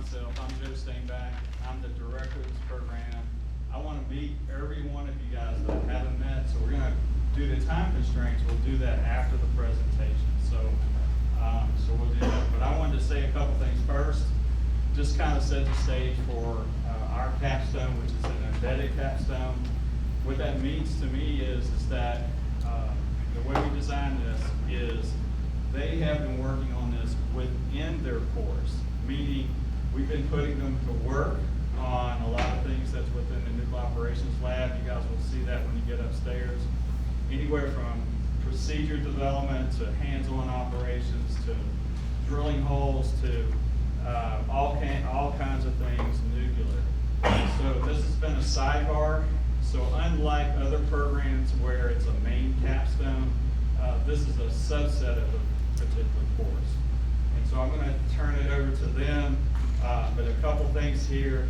myself. I'm Joe Stainback. I'm the director of this program. I want to meet every one of you guys that I haven't met, so we're going to, due to time constraints, we'll do that after the presentation. So we'll do that. But I wanted to say a couple things first. Just kind of set the stage for our capstone, which is an embedded capstone. What that means to me is that the way we designed this is they have been working on this within their course, meaning we've been putting them to work on a lot of things that's within the nuclear operations lab. You guys will see that when you get upstairs. Anywhere from procedure development to hands-on operations to drilling holes to all kinds of things nuclear. So this has been a sidebar. So unlike other programs where it's a main capstone, this is a subset of a particular course. And so I'm going to turn it over to them. But a couple things here,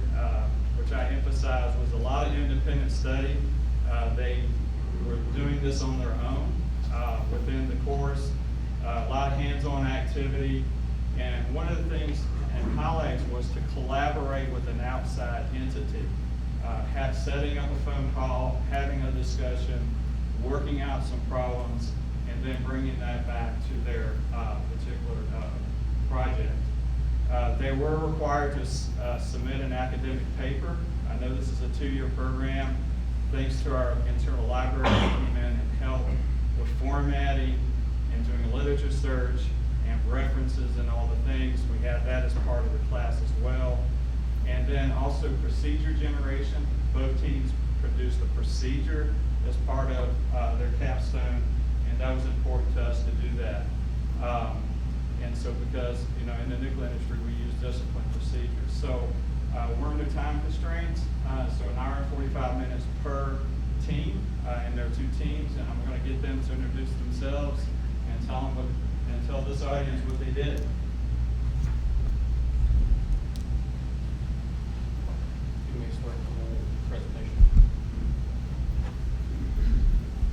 which I emphasized, was a lot of independent study. They were doing this on their own within the course, a lot of hands-on activity. And one of the things and highlights was to collaborate with an outside entity. Setting up a phone call, having a discussion, working out some problems, and then bringing that back to their particular project. They were required to submit an academic paper. I know this is a 2-year program. Thanks to our internal library, who came in and helped with formatting and doing a literature search and references and all the things. We had that as part of the class as well. And then also procedure generation. Both teams produced a procedure as part of their capstone, and that was important to us to do that. And so because, in the nuclear industry, we use discipline procedures. So we're under time constraints, so an hour and 45 minutes per team, and there are 2 teams, and I'm going to get them to introduce themselves and tell this audience what they did.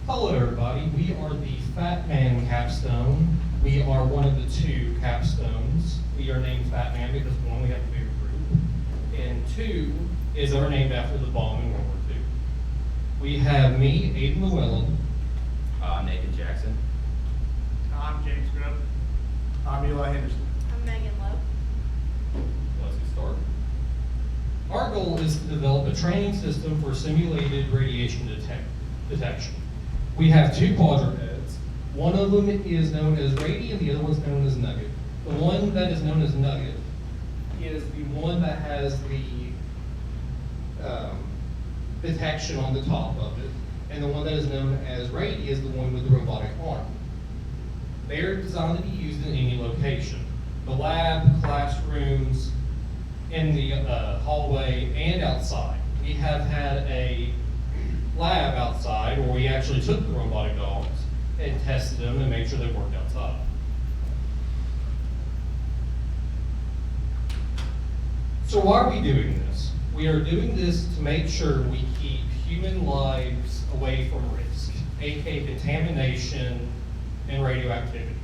Hello everybody, we are the Fat Man Capstone. We are one of the 2 capstones. We are named Fat Man because 1, we have a bigger group, and 2 is that we're named after the bomb in World War II. We have me, Aiden Llewellyn. Nathan Jackson. I'm James Grubb. I'm Eli Henderson. I'm Megan Lowe. Let's get started. Our goal is to develop a training system for simulated radiation detection. We have 2 quadrupeds. One of them is known as Rady and the other one's known as Nugget. The one that is known as Nugget is the one that has the detection on the top of it, and the one that is known as Rady is the one with the robotic arm. They are designed to be used in any location. The lab, classrooms, in the hallway, and outside. We have had a lab outside where we actually took the robotic dogs and tested them and made sure they worked outside. So why are we doing this? We are doing this to make sure we keep human lives away from risk, aka contamination and radioactivity.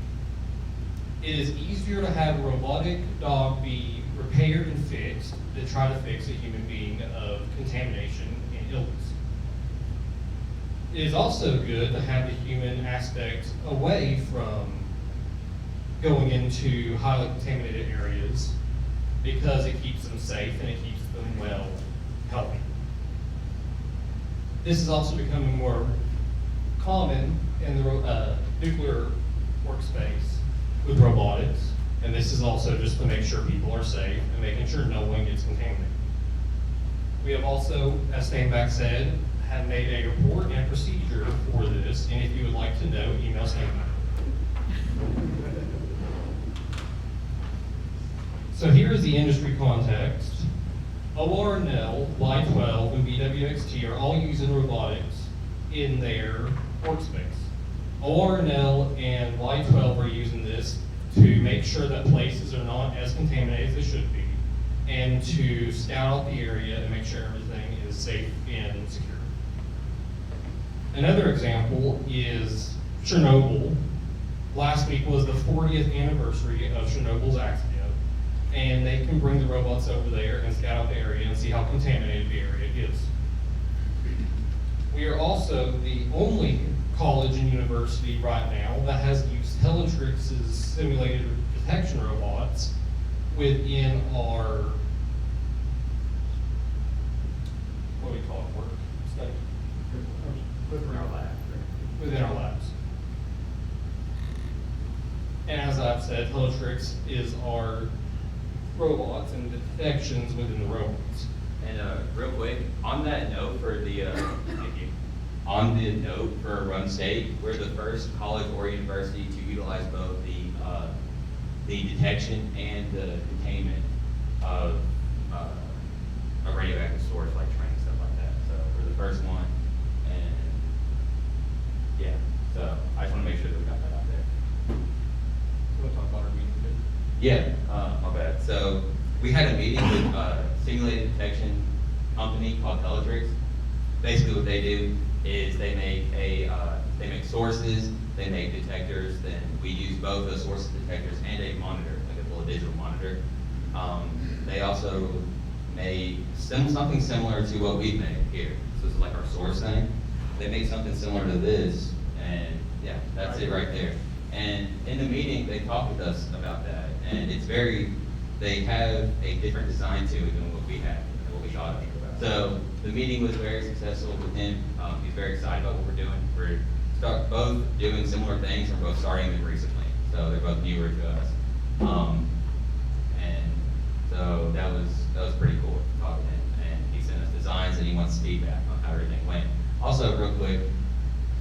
It is easier to have a robotic dog be repaired and fixed than try to fix a human being of contamination and illness. It is also good to have the human aspect away from going into highly contaminated areas because it keeps them safe and it keeps them well, healthy. This is also becoming more common in the nuclear workspace with robotics, and this is also just to make sure people are safe and making sure no one gets contaminated. We have also, as Stainback said, have made a report and procedure for this, and if you would like to know, email Stainback. So here is the industry context. ORNL, Y12, and BWXT are all using robotics in their workspace. ORNL and Y12 are using this to make sure that places are not as contaminated as they should be, and to scout out the area and make sure everything is safe and secure. Another example is Chernobyl. Last week was the 40th anniversary of Chernobyl's accident, and they can bring the robots over there and scout out the area and see how contaminated the area is. We are also the only college and university right now that has used Teletrix's simulated detection robots within our, what do we call it, work study? In our lab. Within our labs. And as I've said, Teletrix is our robots and detections within the robots. And real quick, on that note for the, thank you. On the note for Roane State, we're the first college or university to utilize both the detection and the containment of a radioactive source like train, stuff like that. So we're the first one, and yeah, so I just want to make sure that we got that out there. We'll talk about our meeting today. Yeah, my bad. So we had a meeting with a simulated detection company called Teletrix. Basically what they do is they make sources, they make detectors, then we use both those sources detectors and a monitor, like a little digital monitor. They also made something similar to what we've made here. So this is like our source thing. They made something similar to this, and yeah, that's it right there. And in the meeting, they talked with us about that, and they have a different design to it than what we have, and what we thought of. So the meeting was very successful with him. He's very excited about what we're doing. We're both doing similar things, and we're both starting them recently. So they're both newer to us. And so that was pretty cool talking to him. And he sent us designs and he wants feedback on how everything went. Also, real quick,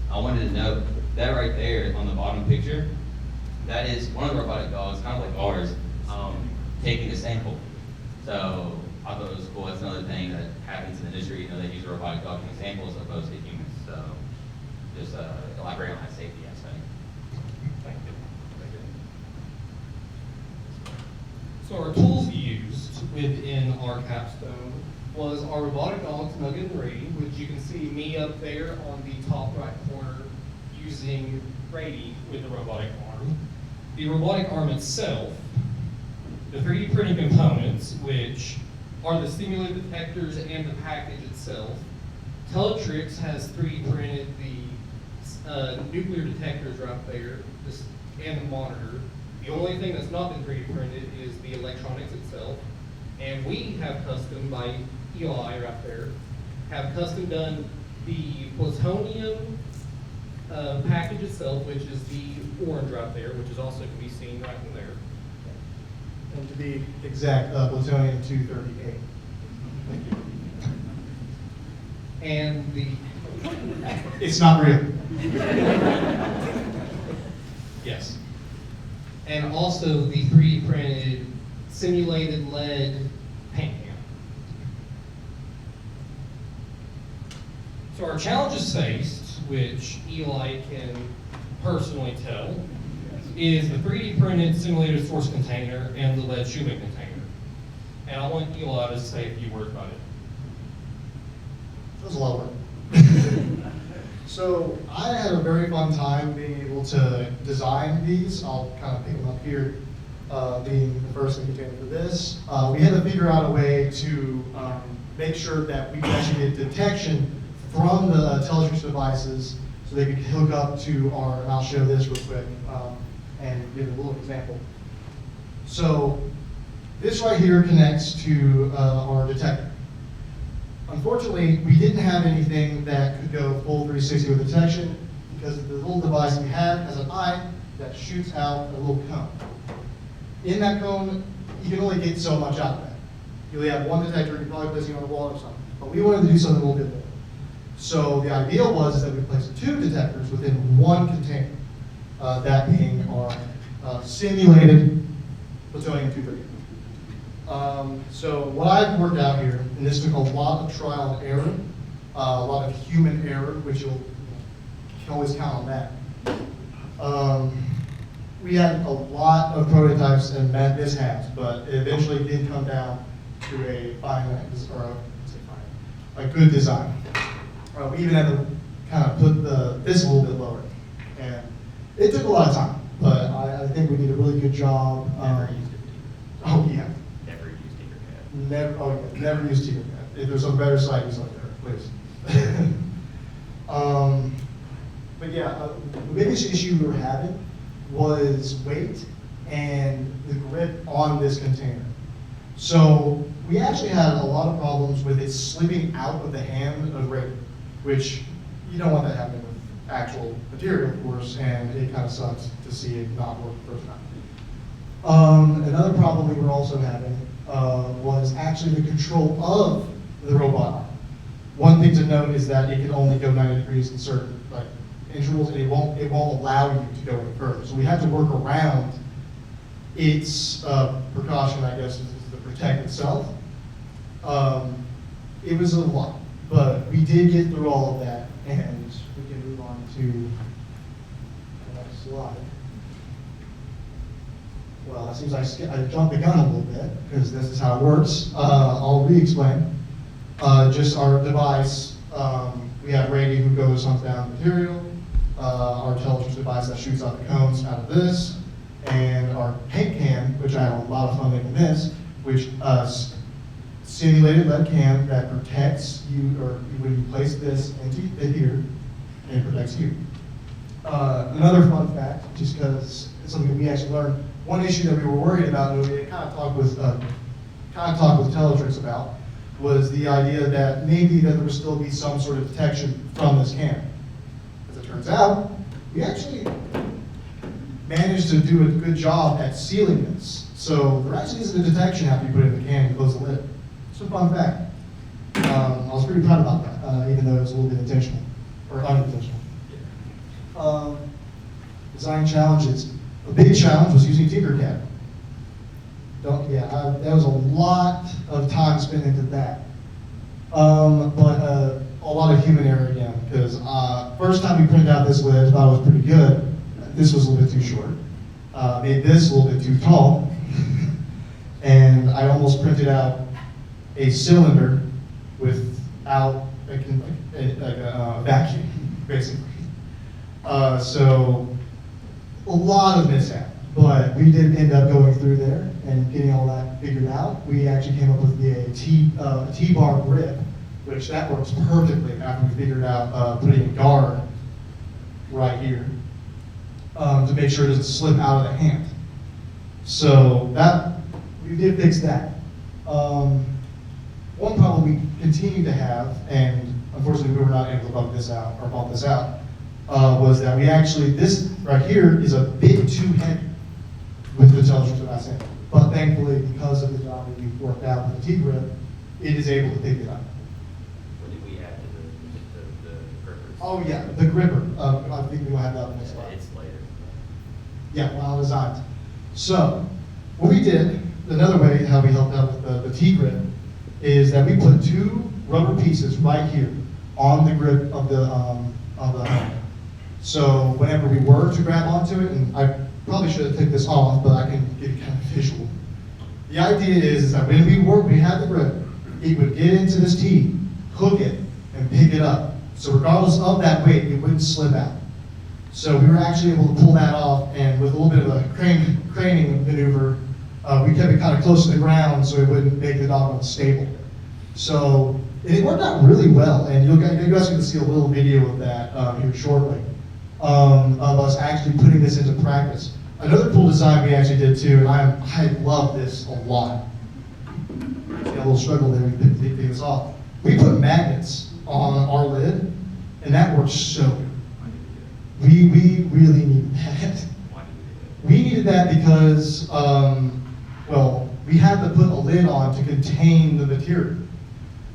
I wanted to note that right there on the bottom picture, that is one of the robotic dogs, kind of like ours, taking a sample. So I thought it was cool. That's another thing that happens in the industry. You know, they use a robotic dog taking samples as opposed to humans. So just elaborate on that safety aspect. Thank you. So our tools used within our Capstone was our robotic dogs, Nugget and Brady, which you can see me up there on the top right corner using Brady with the robotic arm. The robotic arm itself, the 3D printing components, which are the simulated detectors and the package itself. Teletrix has 3D printed the nuclear detectors right there, and the monitor. The only thing that's not been 3D printed is the electronics itself. And we have custom, by Eli right there, have custom done the plutonium package itself, which is the orange right there, which is also can be seen right in there. And to be exact, plutonium-238. And the, It's not real. yes. And also the 3D printed simulated lead paint can. So our challenges faced, which Eli can personally tell, is the 3D printed simulated source container and the lead shielding container. And I want Eli to say a few words about it. It was a lot of work. So I had a very fun time being able to design these. I'll kind of pick them up here, being the first container for this. We had to figure out a way to make sure that we could actually get detection from the Teletrix devices so they could hook up to our, and I'll show this real quick and give a little example. So this right here connects to our detector. Unfortunately, we didn't have anything that could go full 360 with detection because the little device we had has an eye that shoots out a little cone. In that cone, you can only get so much out of that. You only have one detector, you're probably placing it on the wall or something. But we wanted to do something a little bit more. So the idea was that we placed 2 detectors within one container, that being our simulated plutonium-238. So what I've worked out here, and this took a lot of trial and error, a lot of human error, which you can always count on that. We had a lot of prototypes and mishaps, but it eventually did come down to a a good design. We even had to kind of put this a little bit lower, and it took a lot of time, but I think we did a really good job. Never used it. Oh yeah. Never used Never use Tinkercad. If there's a better site, use like there, please. But yeah, the biggest issue we were having was weight and the grip on this container. So we actually had a lot of problems with it slipping out of the hand of Ray, which you don't want that happening with actual material, of course, and it kind of sucks to see it not work the first time. Another problem we were also having was actually the control of the robot arm. One thing to note is that it can only go 90 degrees in certain intervals, and it won't allow you to go any further. So we had to work around its precaution, I guess, is to protect itself. It was a lot, but we did get through all of that, and we can move on to the next slide. Well, it seems I jumped the gun a little bit, because this is how it works. I'll re-explain. Just our device, we have radio who goes hunt down material, our intelligence device that shoots out the cones out of this, and our paint can, which I have a lot of fun making this, which simulated lead can that protects you, or when you place this into here, and it protects you. Another fun fact, just because it's something we actually learned, one issue that we were worried about, and we kind of talked with Intellitrix about, was the idea that maybe that there would still be some sort of detection from this can. As it turns out, we actually managed to do a good job at sealing this. So there actually isn't a detection after you put it in the can and close the lid. It's a fun fact. I was pretty proud about that, even though it was a little bit intentional, or unintentional. Design challenges. A big challenge was using Tinkercad. There was a lot of time spent into that. But a lot of human error again, because first time we printed out this lid, I thought it was pretty good. This was a little bit too short. Made this a little bit too tall. And I almost printed out a cylinder without a vacuum, basically. So a lot of mishap. But we did end up going through there and getting all that figured out. We actually came up with a T-bar grip, which that works perfectly after we figured out putting a guard right here to make sure it doesn't slip out of the hand. So that, we did fix that. One problem we continue to have, and unfortunately we were not able to bump this out, was that we actually, this right here is a bit too heavy with the intelligence device in it. But thankfully, because of the job that we've worked out with the T-grip, it is able to pick it up. What did we add to the grippers? Oh yeah, the gripper. I think we'll have that on the next slide. It's later. Yeah, well designed. So, what we did, another way how we helped out with the T-grip, is that we put two rubber pieces right here on the grip of the helmet. So whenever we were to grab onto it, and I probably should have taken this off, but I can give you kind of visual. The idea is that when we had the grip, it would get into this T, hook it, and pick it up. So regardless of that weight, it wouldn't slip out. So we were actually able to pull that off, and with a little bit of a craning maneuver, we kept it kind of close to the ground so it wouldn't make the dog unstable. So it worked out really well, and you guys can see a little video of that here shortly. Of us actually putting this into practice. Another cool design we actually did too, and I love this a lot. See a little struggle there to take this off. We put magnets on our lid, and that works so good. We really needed that. We needed that because, we had to put a lid on to contain the material.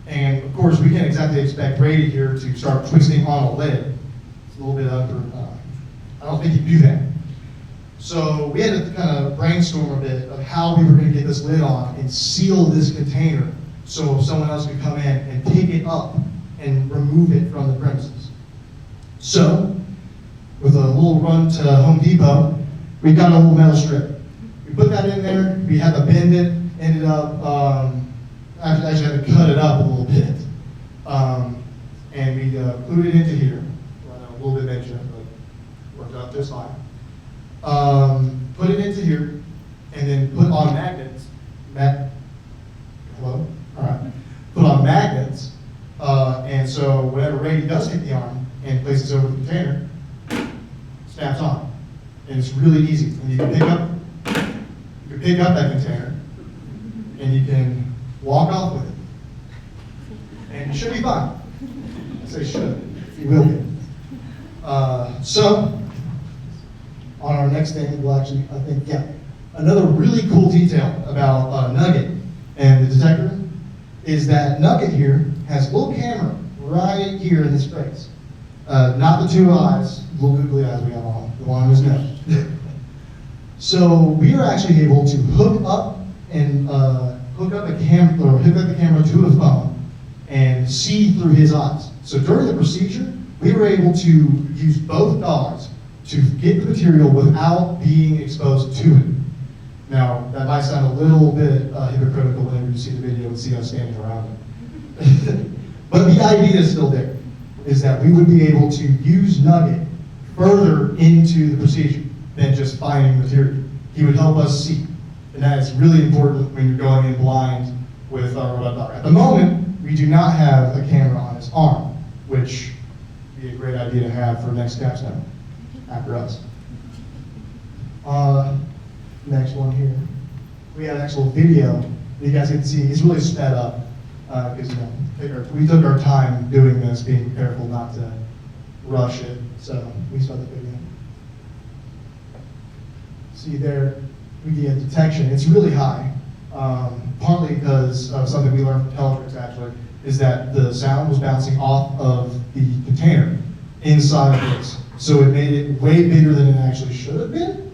And of course, we can't exactly expect Brady here to start twisting on a lid. A little bit under, I don't think he'd do that. So we had to kind of brainstorm a bit of how we were going to get this lid on and seal this container so someone else could come in and pick it up and remove it from the premises. So, with a little run to Home Depot, we got a little metal strip. We put that in there, we had to bend it, ended up, actually had to cut it up a little bit. And we glued it into here. A little bit extra, but worked out just fine. Put it into here, and then put on magnets. Hello? Brady does take the arm and places it over the container, snaps on. And it's really easy. And you can pick up that container and you can walk off with it. And you should be fine. I say should, you will be. So, on our next thing, we'll actually, I think, yeah. Another really cool detail about Nugget and the detector is that Nugget here has a little camera right here in his face. Not the two eyes, little googly eyes we have on, the one on his nose. So we are actually able to hook up the camera to a phone and see through his eyes. So during the procedure, we were able to use both dogs to get the material without being exposed to it. Now, that might sound a little bit hypocritical whenever you see the video and see us standing around it. But the idea is still there, is that we would be able to use Nugget further into the procedure than just finding material. He would help us see. And that is really important when you're going in blind with our robot dog. At the moment, we do not have a camera on his arm, which would be a great idea to have for next Capstone, after us. Next one here. We had an actual video that you guys can see. It's really sped up because we took our time doing this, being careful not to rush it. So we saw the video. See there, we get detection. It's really high, partly because of something we learned from Teletrix actually, is that the sound was bouncing off of the container inside of this. So it made it way bigger than it actually should have been.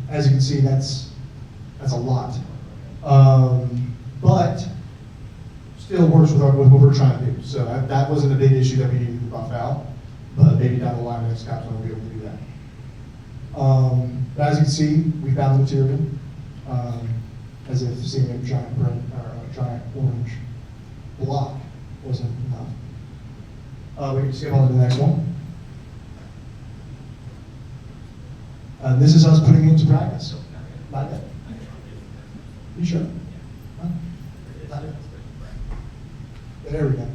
As you can see, that's a lot. But still works with what we're trying to do. So that wasn't a big issue that we needed to buff out, but maybe down the line next Capstone we'll be able to do that. But as you can see, we found the material, as if seeing a giant giant orange block wasn't enough. We can skip on to the next one. This is us putting it into practice. Not yet. You sure? Huh? Not yet. There we go.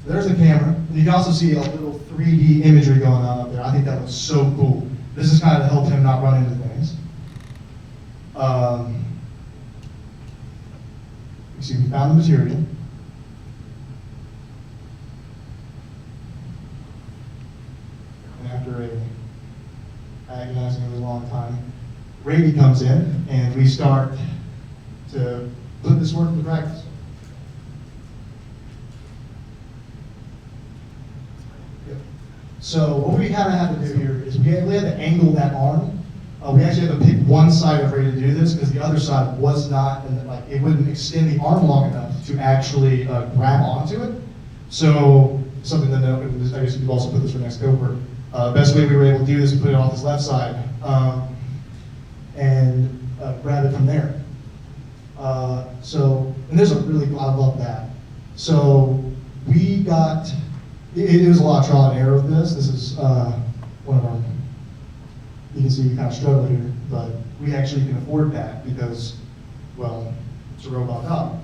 So there's the camera. And you can also see a little 3D imagery going on up there. I think that was so cool. This is kind of to help him not run into things. You see, we found the material. And after a agonizingly long time, Brady comes in and we start to put this work into practice. Yep. So what we kind of have to do here is we had to angle that arm. We actually had to pick one side of Brady to do this because the other side was not, it wouldn't extend the arm long enough to actually grab onto it. So something to note, and I guess we've also put this for next cohort. Best way we were able to do this is put it off this left side and grab it from there. And there's a really, I love that. So we got, it was a lot of trial and error with this. This is one of our, you can see we kind of struggle here, but we actually can afford that because, well, it's a robot dog,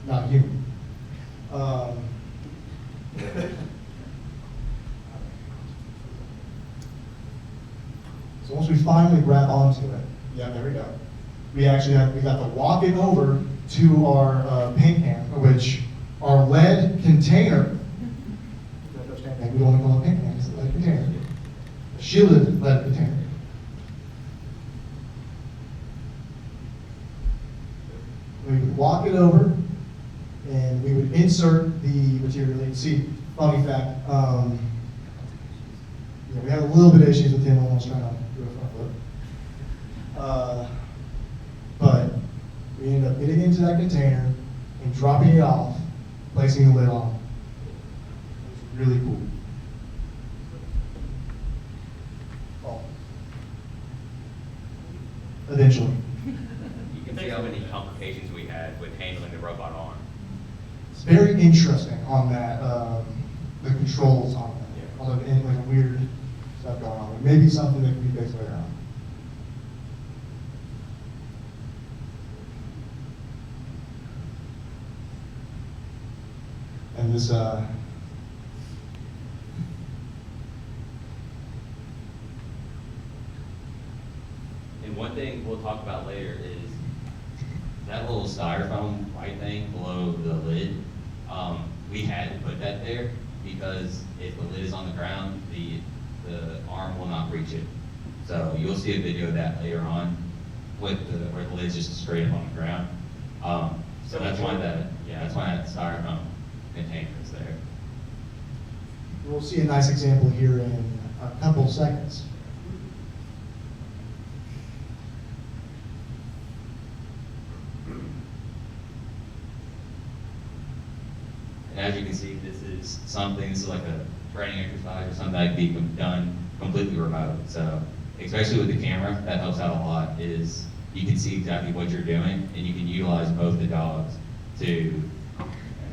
not a human. So once we finally grab onto it, yeah, there we go. We got to walk it over to our paint can, which our lead container. We don't want to call it paint can, it's a lead container. A shielded lead container. We would walk it over, and we would insert the material. You can see, funny fact. We had a little bit of issues with him almost trying to do a front flip. But we ended up getting into that container and dropping it off, placing the lid on. It was really cool. Oh. Eventually. You can see how many complications we had with handling the robot arm. It's very interesting on that, the controls on that. All the like weird stuff going on. Maybe something that can be fixed later on. And this thing we'll talk about later is that little styrofoam white thing below the lid. We had to put that there because if the lid is on the ground, the arm will not reach it. So you'll see a video of that later on with where the lid's just straight up on the ground. So that's why that's why that styrofoam container is there. We'll see a nice example here in a couple seconds. And as you can see, this is like a training exercise or something that can be done completely remote. So especially with the camera, that helps out a lot, is you can see exactly what you're doing and you can utilize both the dogs to you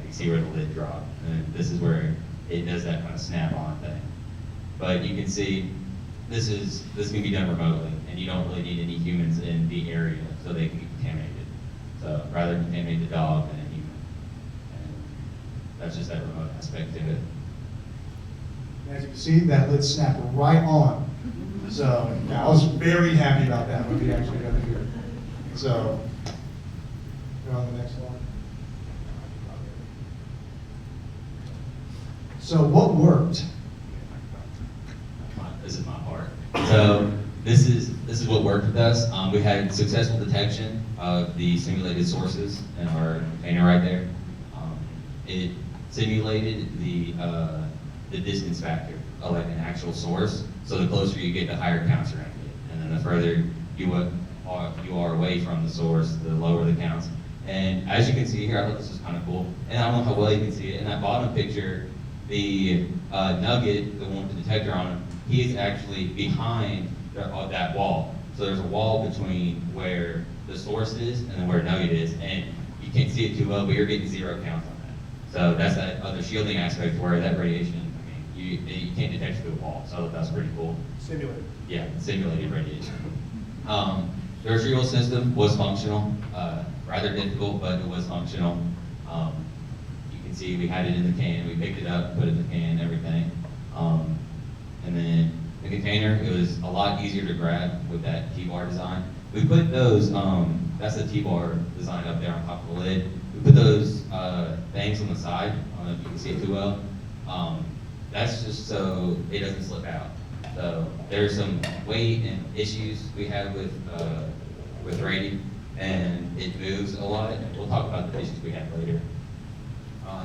see where the lid dropped. And this is where it does that kind of snap-on thing. But you can see this can be done remotely and you don't really need any humans in the area so they can be contaminated. So rather contaminate the dog than a human. And that's just that remote aspect to it. As you can see, that lid snapped right on. So I was very happy about that when we actually got it here. So, go on the next one. So what worked? This is my part. So this is what worked with us. We had successful detection of the simulated sources in our container right there. It simulated the distance factor of like an actual source. So the closer you get, the higher counts you're gonna get, and then the further you are away from the source, the lower the counts. And as you can see here, I thought this was kind of cool. And I don't know how well you can see it. In that bottom picture, the nugget, the one with the detector on him, he is actually behind that wall. So there's a wall between where the source is and then where nugget is, and you can't see it too well, but you're getting 0 counts on that. So that's that other shielding aspect where that radiation, I mean, you can't detect through the wall. So that's pretty cool. Simulated. Yeah, simulated radiation. The retrieval system was functional, rather difficult, but it was functional. You can see we had it in the can, we picked it up, put it in the can, everything. And then the container, it was a lot easier to grab with that T-bar design. We put those, that's the T-bar design up there on top of the lid. We put those things on the side, I don't know if you can see it too well. That's just so it doesn't slip out. So there's some weight and issues we have with Rady, and it moves a lot. We'll talk about the issues we have later.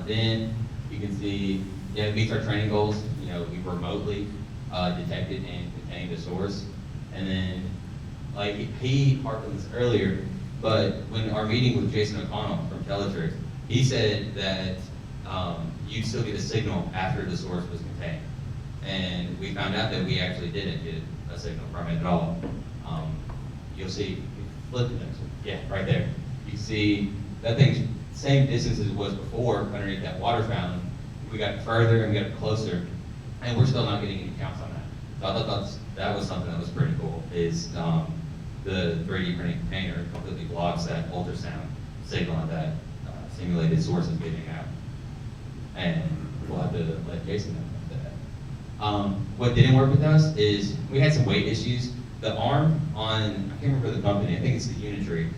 Then you can see, yeah, it meets our training goals. You know, we remotely detected and contained the source. And then, like he harped on this earlier, but when our meeting with Jason O'Connell from Teletrix, he said that you'd still get a signal after the source was contained. And we found out that we actually didn't get a signal from it at all. You'll see, flip the next one. Yeah, right there. You see that thing's same distance as it was before underneath that water fountain. We got further and we got closer, and we're still not getting any counts on that. So I thought that was something that was pretty cool, is the 3D printing container completely blocks that ultrasound signal that simulated source is giving out. And we'll have to let Jason know about that. What didn't work with us is we had some weight issues. The arm on, I can't remember the company, I think it's the Unitree.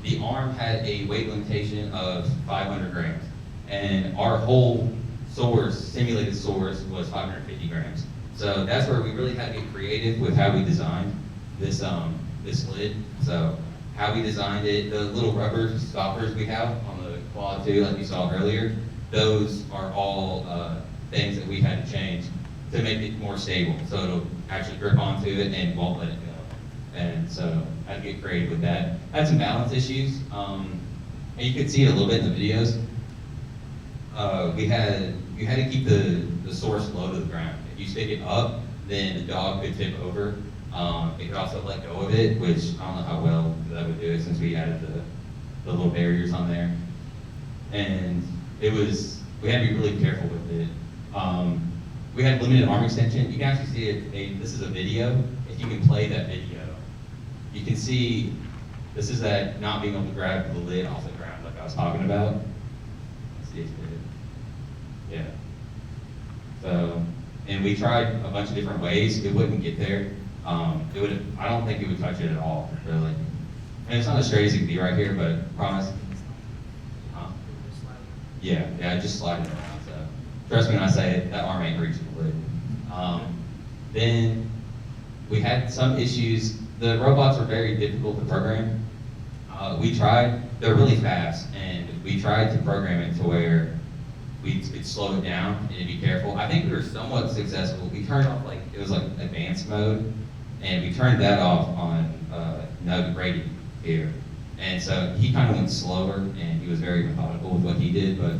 The arm had a weight limitation of 500 grams. And our whole source, simulated source, was 550 grams. So that's where we really had to get creative with how we designed this lid. So how we designed it, the little rubber stoppers we have on the Quad 2, like you saw earlier, those are all things that we had to change to make it more stable. So it'll actually grip onto it and won't let it go. And so I had to get creative with that. I had some balance issues, and you could see it a little bit in the videos. You had to keep the source low to the ground. If you stick it up, then the dog could tip over. It could also let go of it, which I don't know how well that would do it since we added the little barriers on there. And we had to be really careful with it. We had limited arm extension. You can actually see it, this is a video. If you can play that video, you can see this is that not being able to grab the lid off the ground like I was talking about. Let's see if it, yeah. So, and we tried a bunch of different ways. It wouldn't get there. I don't think it would touch it at all, really. And it's not as straight as it can be right here, but promise. Yeah, just slide it around, so. Trust me when I say it, that arm ain't reachable. Then we had some issues. The robots were very difficult to program. We tried, they're really fast, and we tried to program it to where we'd slow it down and it'd be careful. I think we were somewhat successful. We turned off it was like advanced mode, and we turned that off on Nugget Brady here. And so he kind of went slower, and he was very methodical with what he did, but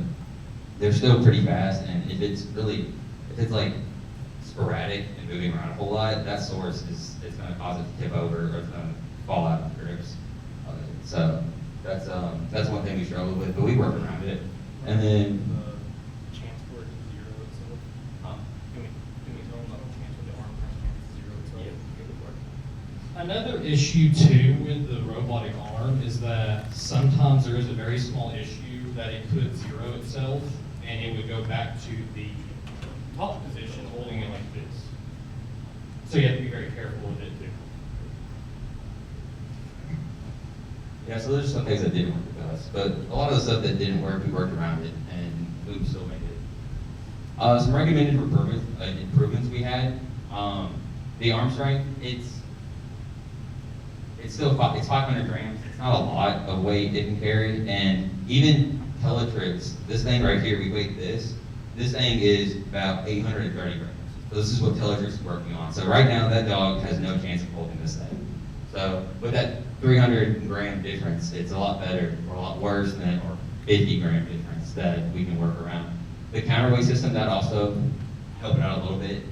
they're still pretty fast, and if it's like sporadic and moving around a whole lot, that source is gonna cause it to tip over, or it's gonna fall out of the grips of it. So that's one thing we struggled with, but we worked around it. And then, Transport zero itself. Can we tell them about transport the arm zero itself? Another issue too with the robotic arm is that sometimes there is a very small issue that it could zero itself, and it would go back to the top position, holding it like this. So you have to be very careful with it too. yeah, so there's some things that didn't work with us, but a lot of the stuff that didn't work, we worked around it, and we still made it. Some recommended improvements we had, the arm strength, it's 500 grams. It's not a lot of weight it can carry, and even Teletrix, this thing right here, we weighed this thing is about 830 grams. So this is what Teletrix is working on. So right now, that dog has no chance of holding this thing. So with that 300 gram difference, it's a lot better, or a lot worse than, or 50 gram difference that we can work around. The counterweight system, that also helped it out a little bit.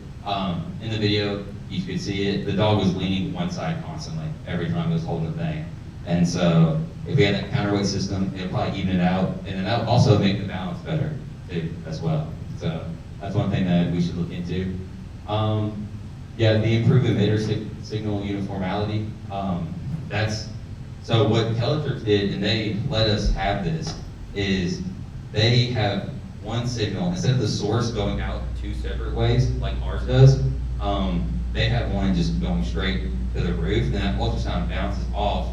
In the video, you could see it, the dog was leaning one side constantly, every time it was holding the thing. And so, if we had that counterweight system, it'll probably even it out, and then that would also make the balance better, too, as well. So, that's one thing that we should look into. Yeah, the improved emitter signal uniformity, so what Teletrix did, and they let us have this, is they have one signal, instead of the source going out two separate ways, like ours does, they have one just going straight to the roof, and that ultrasound bounces off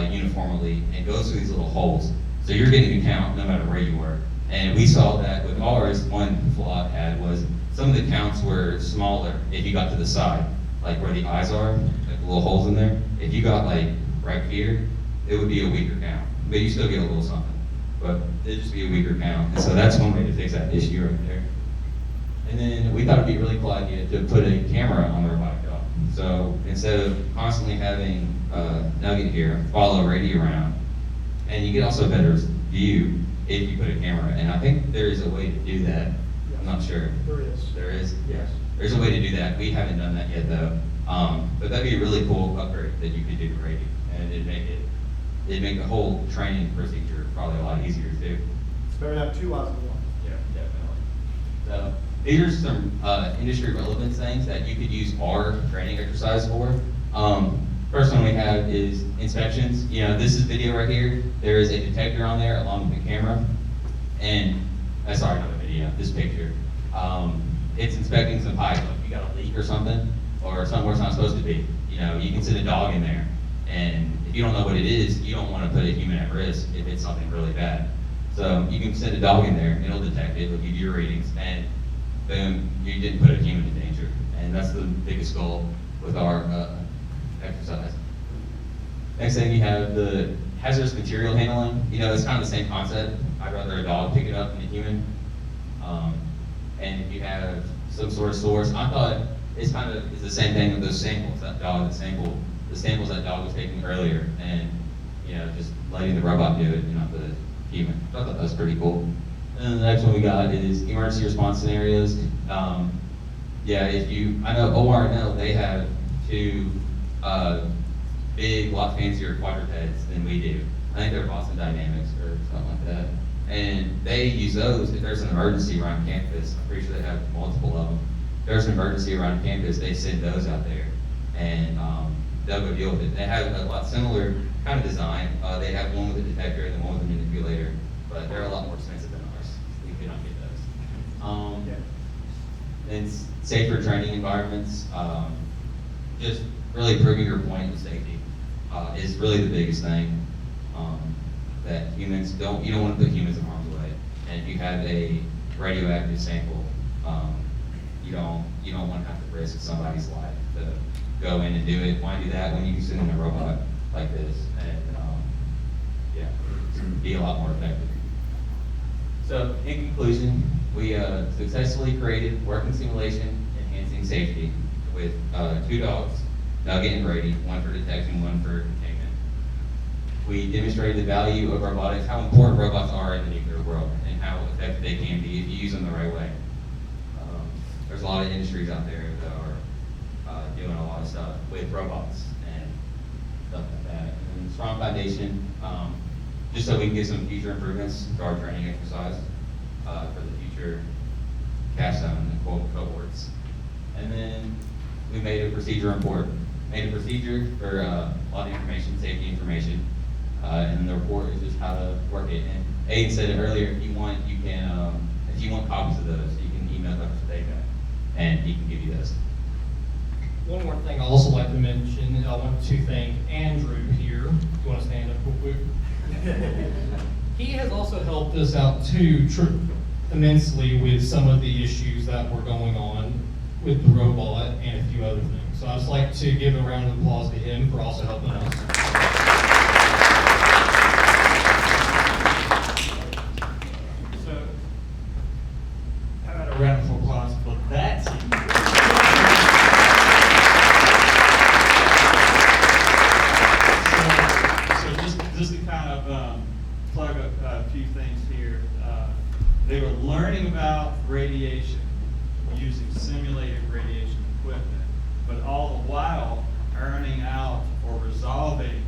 uniformly and goes through these little holes. So you're getting a count no matter where you were. And we saw that with ours. One flaw it had was some of the counts were smaller if you got to the side, like where the eyes are, like the little holes in there. If you got like right here, it would be a weaker count, but you still get a little something. But it'd just be a weaker count. And so that's one way to fix that issue right there. And then we thought it'd be a really cool idea to put a camera on the robotic dog. So instead of constantly having Nugget here follow Brady around, and you get also a better view if you put a camera. And I think there is a way to do that. I'm not sure. There is. There is? Yes. There's a way to do that. We haven't done that yet though. But that'd be a really cool upgrade that you could do to Brady. And it'd make the whole training procedure probably a lot easier too. It's better to have two eyes than one. Yeah, definitely. So these are some industry relevant things that you could use our training exercise for. First one we have is inspections. You know, this is video right here. There is a detector on there along with the camera. And, sorry, not a video, this picture. It's inspecting some pipe. Like if you got a leak or something, or somewhere it's not supposed to be. You know, you can sit a dog in there. And if you don't know what it is, you don't want to put a human at risk if it's something really bad. So you can send a dog in there, and it'll detect it, it'll give you your readings, and boom, you didn't put a human in danger. And that's the biggest goal with our exercise. Next thing you have the hazardous material handling. You know, it's kind of the same concept. I'd rather a dog pick it up than a human. And if you have some sort of source, I thought it's the same thing with those samples, the samples that dog was taking earlier, and you know, just letting the robot do it, and not the human. I thought that was pretty cool. And then the next one we got is emergency response scenarios. Yeah, I know ORNL, they have two big, lot fancier quadrupeds than we do. I think they're Boston Dynamics or something like that. And they use those if there's an emergency around campus. I'm pretty sure they have multiple of them. If there's an emergency around campus, they send those out there, and they'll go deal with it. They have a lot similar kind of design. They have one with a detector and one with a manipulator, but they're a lot more expensive than ours. We cannot get those. And safer training environments. just really proving your point with safety is really the biggest thing. That humans you don't want to put humans in harm's way. And if you have a radioactive sample, you don't want to have to risk somebody's life to go in and do it. Why do that when you can send in a robot like this and yeah, be a lot more effective. So in conclusion, we successfully created working simulation enhancing safety with 2 dogs, Nugget and Brady, one for detection, one for containment. We demonstrated the value of robotics, how important robots are in the nuclear world, and how effective they can be if you use them the right way. There's a lot of industries out there that are doing a lot of stuff with robots and stuff like that. And strong foundation, just so we can get some future improvements to our training exercise for the future Capstone and cohorts. And then we made a procedure report. Made a procedure for a lot of information, safety information, and the report is just how to work it. And Aiden said it earlier, if you want, you can, if you want copies of those, you can email Dr. Stega, and he can give you those. One more thing I'd also like to mention, I want to thank Andrew here. You want to stand up real quick? He has also helped us out too immensely with some of the issues that were going on with the robot and a few other things. So I'd just like to give a round of applause to him for also helping us. So, how about a round of applause for that team? So just to kind of plug a few things here. They were learning about radiation using simulated radiation equipment, but all the while earning out or resolving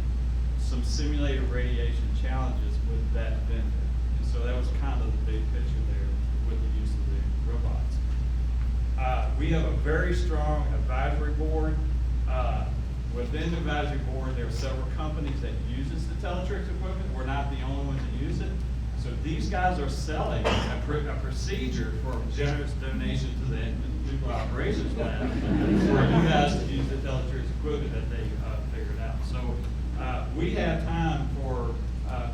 some simulated radiation challenges with that vendor. And so that was kind of the big picture there with the use of the robots. We have a very strong advisory board. Within the advisory board, there are several companies that uses the Teletrix equipment. We're not the only ones that use it. So these guys are selling a procedure for generous donation to the Nuclear Operations Lab for you guys to use the Teletrix equipment that they figured out. So we have time for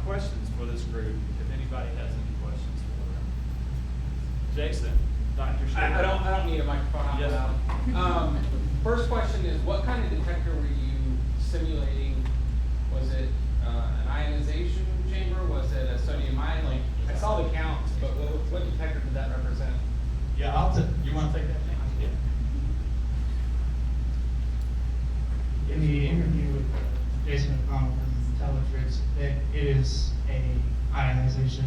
questions for this group, if anybody has any questions for them. Jason, Dr. Shea. I don't need a microphone out Yes. loud. First question is, what kind of detector were you simulating? Was it an ionization chamber? Was it a sodium ion? Like, I saw the counts, but what detector did that represent? Yeah, you want to take that? Yeah. In the interview with Jason McConnell from Teletrix, it is a ionization.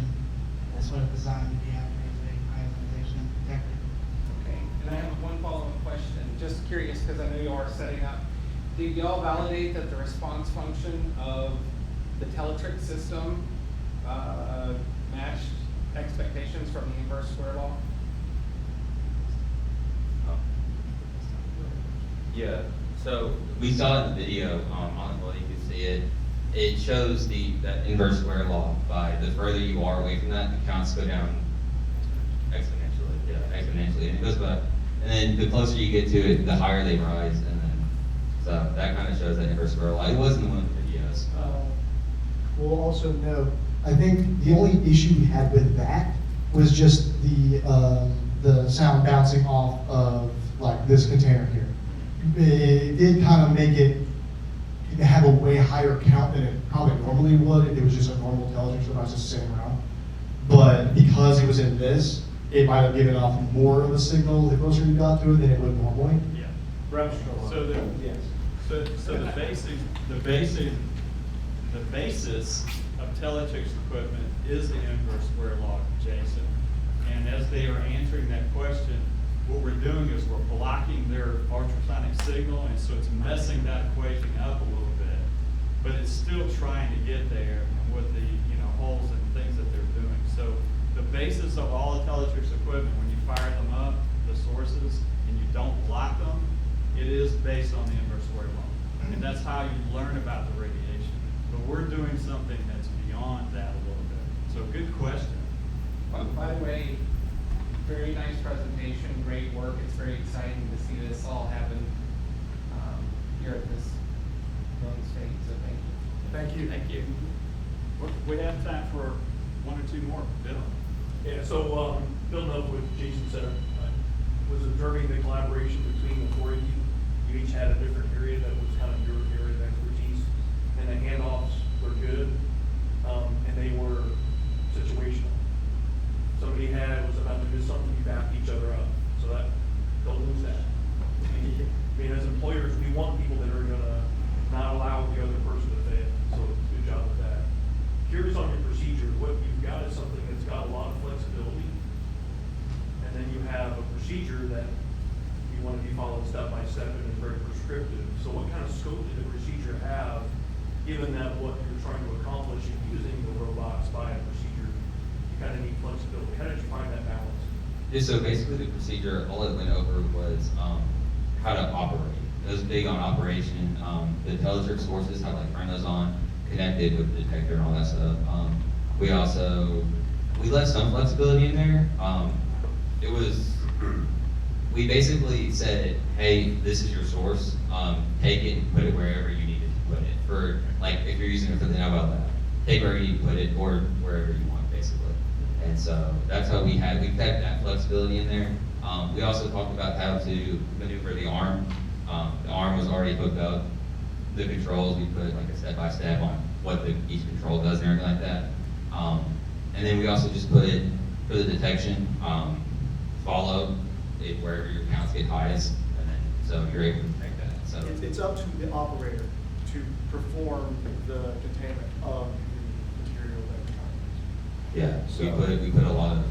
That's what it's designed to be, an ionization detector. Okay, and I have one follow-up question. Just curious, because I know you are setting up. Did y'all validate that the response function of the Teletrix system matched expectations from the inverse square law? Yeah, so we saw it in the video, well, you can see it. It shows that inverse square law. By the further you are away from that, the counts go down exponentially. Yeah, exponentially, and it goes up. And then the closer you get to it, the higher they rise, and then so that kind of shows that inverse square law. It wasn't one of the videos. We'll also note, I think the only issue we had with that was just the sound bouncing off of like this container here. It did kind of make it have a way higher count than it probably normally would if it was just a normal Teletrix device just sitting around. But because it was in this, it might have given off more of a signal the closer you got to it than it would normally. Yeah. So the, Yes. so the basis of Teletrix equipment is the inverse square law, Jason. And as they are answering that question, what we're doing is we're blocking their ultrasonic signal, and so it's messing that equation up a little bit. But it's still trying to get there with the holes and things that they're doing. So the basis of all the Teletrix equipment, when you fire them up, the sources, and you don't block them, it is based on the inverse square law. And that's how you learn about the radiation. But we're doing something that's beyond that a little bit. So good question. By the way, very nice presentation, great work. It's very exciting to see this all happen. State, so thank you. Thank you. We have time for one or two more, Bill. Yeah, so, building up what Jason said, I was observing the collaboration between the four of you. You each had a different area that was kind of your area of expertise, and the handoffs were good, and they were situational. Somebody was about to do something, you backed each other up, so that, don't lose that. I mean, as employers, we want people that are gonna not allow the other person to fail, so good job with that. Curious on your procedure, what you've got is something that's got a lot of flexibility, and then you have a procedure that you want to be followed step by step and is very prescriptive. So what kind of scope did the procedure have, given that what you're trying to accomplish in using the robots by a procedure, you kind of need flexibility. How did you find that balance? Yeah, so basically the procedure, all it went over was how to operate. It was big on operation, the Teletrix sources, how to like turn those on, connected with the detector and all that stuff. We left some flexibility in there. We basically said, hey, this is your source, take it and put it wherever you need it to put it. For, like, if you're using it for the Nobel Lab, take wherever you need to put it or wherever you want, basically. And so that's how we kept that flexibility in there. We also talked about how to maneuver the arm. The arm was already hooked up. The controls, we put like a step-by-step on what each control does and everything like that. And then we also just put it for the detection, follow it wherever your counts get highest, and then so you're able to detect that. So It's up to the operator to perform the containment of the material that you're trying to use. yeah, we put a lot of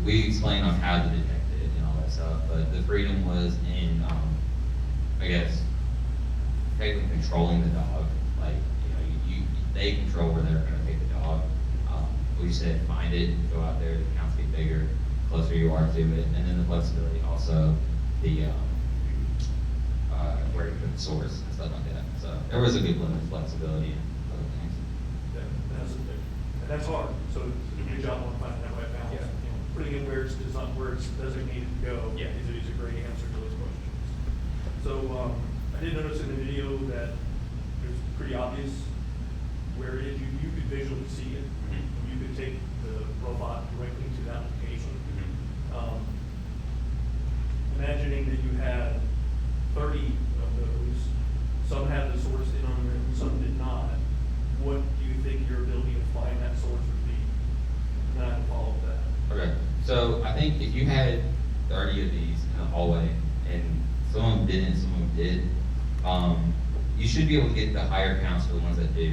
we explained on how to detect it and all that stuff, but the freedom was in I guess technically controlling the dog. Like, they control where they're gonna take the dog. We said find it, go out there, the counts get bigger, closer you are to it, and then the flexibility also, the where you put the source and stuff like that. So there was a good limit of flexibility and other things. And that's hard, so it's a good job on finding that right balance. Yeah. You know, putting it where it's designed, where it's designated to go is a great answer to those questions. So, I did notice in the video that it's pretty obvious where it is, you could visually see it. You could take the robot directly to that location. Imagining that you had 30 of those, some had the source in on them, and some did not, what do you think your ability to find that source would be? And then I can follow up that. Okay, so I think if you had 30 of these in the hallway, and some of them didn't, some of them did, you should be able to get the higher counts for the ones that do.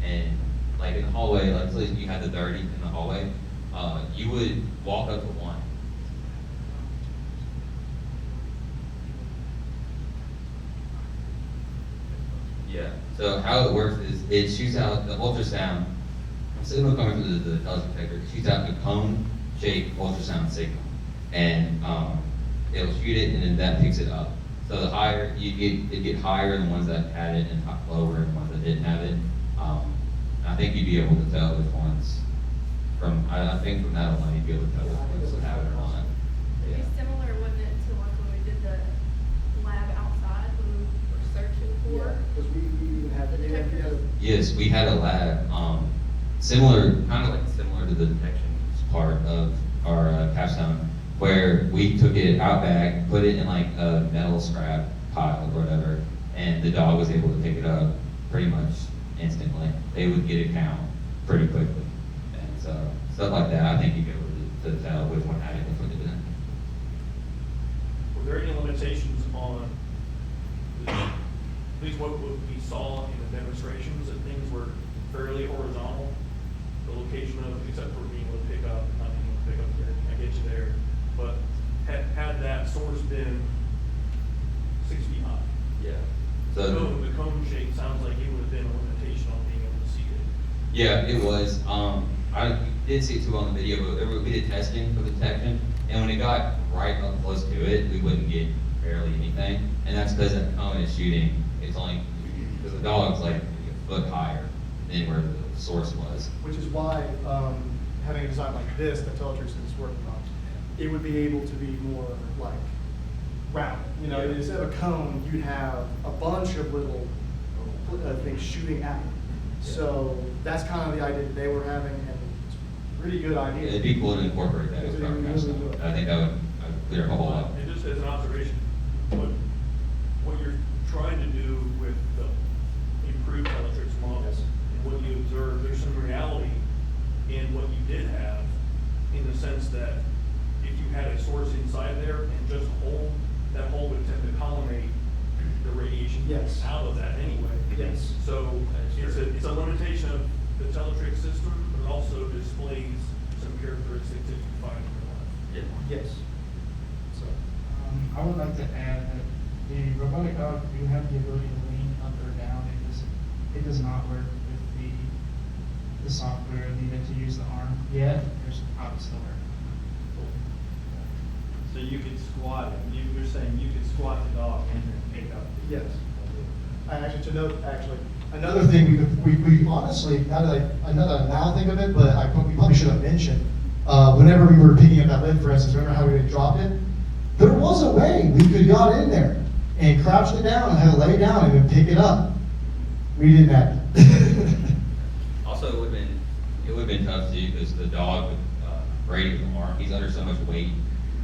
And like in the hallway, like say you had the 30 in the hallway, you would walk up to one. Yeah, so how it works is it shoots out the ultrasound, signal coming through the intelligence detector, it shoots out a cone-shaped ultrasound signal. And it'll shoot it and then that picks it up. So the higher, it'd get higher than the ones that had it and lower than the ones that didn't have it. I think you'd be able to tell which ones I think from that alone, you'd be able to tell which ones would have it or not. It'd be similar, wouldn't it, to like when we did the lab outside, when we were searching for? Because we even had The detectors. Yes, we had a lab, similar to the detection part of our Capstone, where we took it out back, put it in like a metal scrap pile or whatever, and the dog was able to pick it up pretty much instantly. They would get a count pretty quickly. And so, stuff like that, I think you'd be able to tell which one had it, which one didn't. Were there any limitations on, at least what we saw in the demonstrations, that things were fairly horizontal? The location of, except for being able to pick up, not being able to pick up there, I get you there. But had that source been 6 feet high? Yeah. So the cone shape sounds like it would have been a limitation on being able to see it. Yeah, it was. I didn't see it too well in the video, but we did testing for the detection, and when it got right up close to it, we wouldn't get barely anything, and that's because that cone is shooting. It's only because the dog's like a foot higher than where the source was. Which is why, having a design like this that Teletrix is working on, it would be able to be more like round. You know, instead of a cone, you'd have a bunch of little things shooting at you. So that's kind of the idea that they were having, and it's a pretty good idea. It'd be cool to incorporate that with our Capstone. I think that would clear up a whole lot. And just as an observation, what you're trying to do with the improved Teletrix models, and what you observe, there's some reality in what you did have, in the sense that if you had a source inside there and just a hole, that hole would tend to collimate the radiation Yes. out of that anyway. Yes. So it's a limitation of the Teletrix system, but it also displays some characteristics that you find in real life. Yeah. Yes. So. I would like to add that the robotic dog do have the ability to lean up or down. It does not work with the software needed to use the arm yet. There's obviously work. So you could squat it, you're saying you could squat the dog and then pick up? Yes. And actually, to note, another thing we honestly, now that I now think of it, but we probably should have mentioned, whenever we were picking up that lid, for instance, remember how we had dropped it? There was a way we could have got in there and crouched it down and had to lay down and then pick it up. We didn't have it. Also, it would've been tough too, because the dog with Brady with the arm, he's under so much weight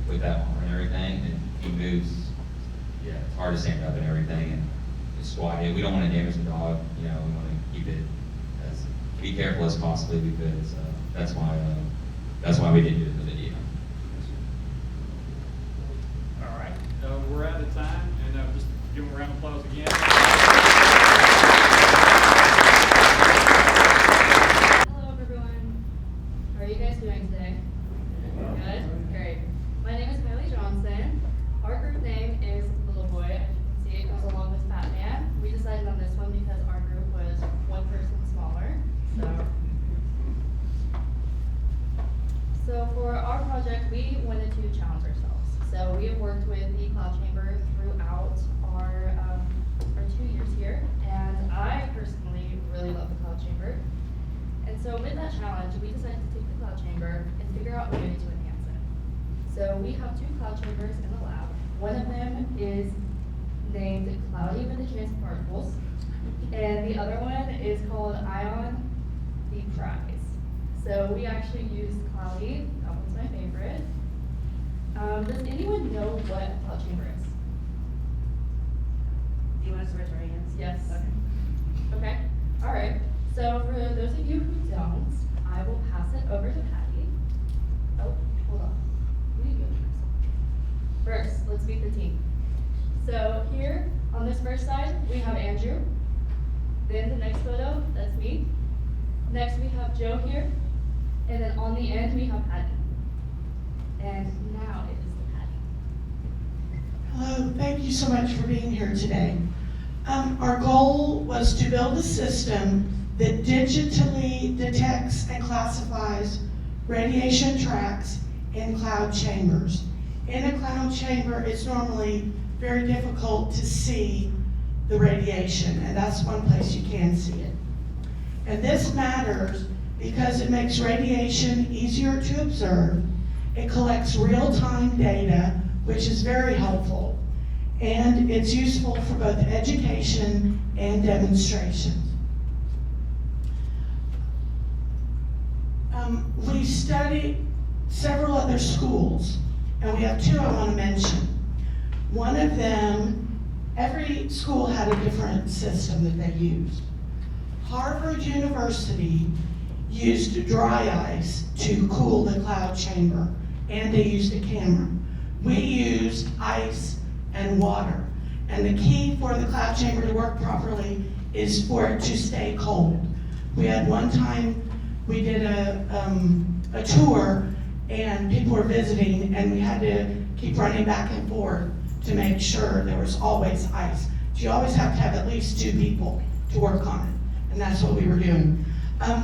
with that arm and everything, and he moves. Yeah, it's hard to stand up and everything, and squat it. We don't want to damage the dog. You know, we want to keep it as be careful as possibly we could. So that's why we did do the video. All right, we're out of time, and just give them a round of applause again. Hello everyone. How are you guys doing today? Good? Great. My name is Kylie Johnson. Our group name is Little Boy. As you can see, it goes along with Fat Man. We decided on this one because our group was one person smaller. So for our project, we wanted to challenge ourselves. So we have worked with the Cloud Chamber throughout our 2 years here, and I personally really love the Cloud Chamber. And so with that challenge, we decided to take the Cloud Chamber and figure out a way to enhance it. So we have 2 Cloud Chambers in the lab. One of them is named Cloudy with a Chance of Particles, and the other one is called Ion the Prize. So we actually used Cloudy, that one's my favorite. Does anyone know what a Cloud Chamber is? Do you want us to raise our hands? Yes. Okay. Okay, all right. So for those of you who don't, I will pass it over to Patty. Oh, hold on. What are you doing? First, let's meet the team. So here, on this first side, we have Andrew. Then the next photo, that's me. Next we have Joe here. And then on the end, we have Patty. And now it is the Patty. Hello, thank you so much for being here today. Our goal was to build a system that digitally detects and classifies radiation tracks in cloud chambers. In a cloud chamber, it's normally very difficult to see the radiation, and that's one place you can see it. And this matters because it makes radiation easier to observe. It collects real-time data, which is very helpful, and it's useful for both education and demonstrations. We studied several other schools, and we have 2 I want to mention. One of them, every school had a different system that they used. Harvard University used dry ice to cool the cloud chamber, and they used a camera. We used ice and water, and the key for the cloud chamber to work properly is for it to stay cold. We had one time, we did a tour, and people were visiting, and we had to keep running back and forth to make sure there was always ice. So you always have to have at least 2 people to work on it, and that's what we were doing.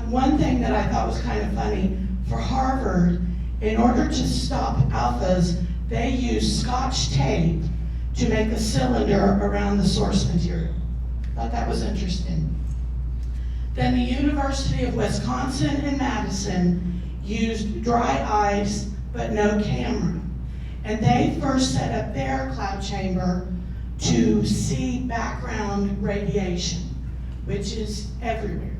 One thing that I thought was kind of funny, for Harvard, in order to stop alphas, they used Scotch tape to make a cylinder around the source material. Thought that was interesting. Then the University of Wisconsin in Madison used dry ice, but no camera. And they first set up their cloud chamber to see background radiation, which is everywhere.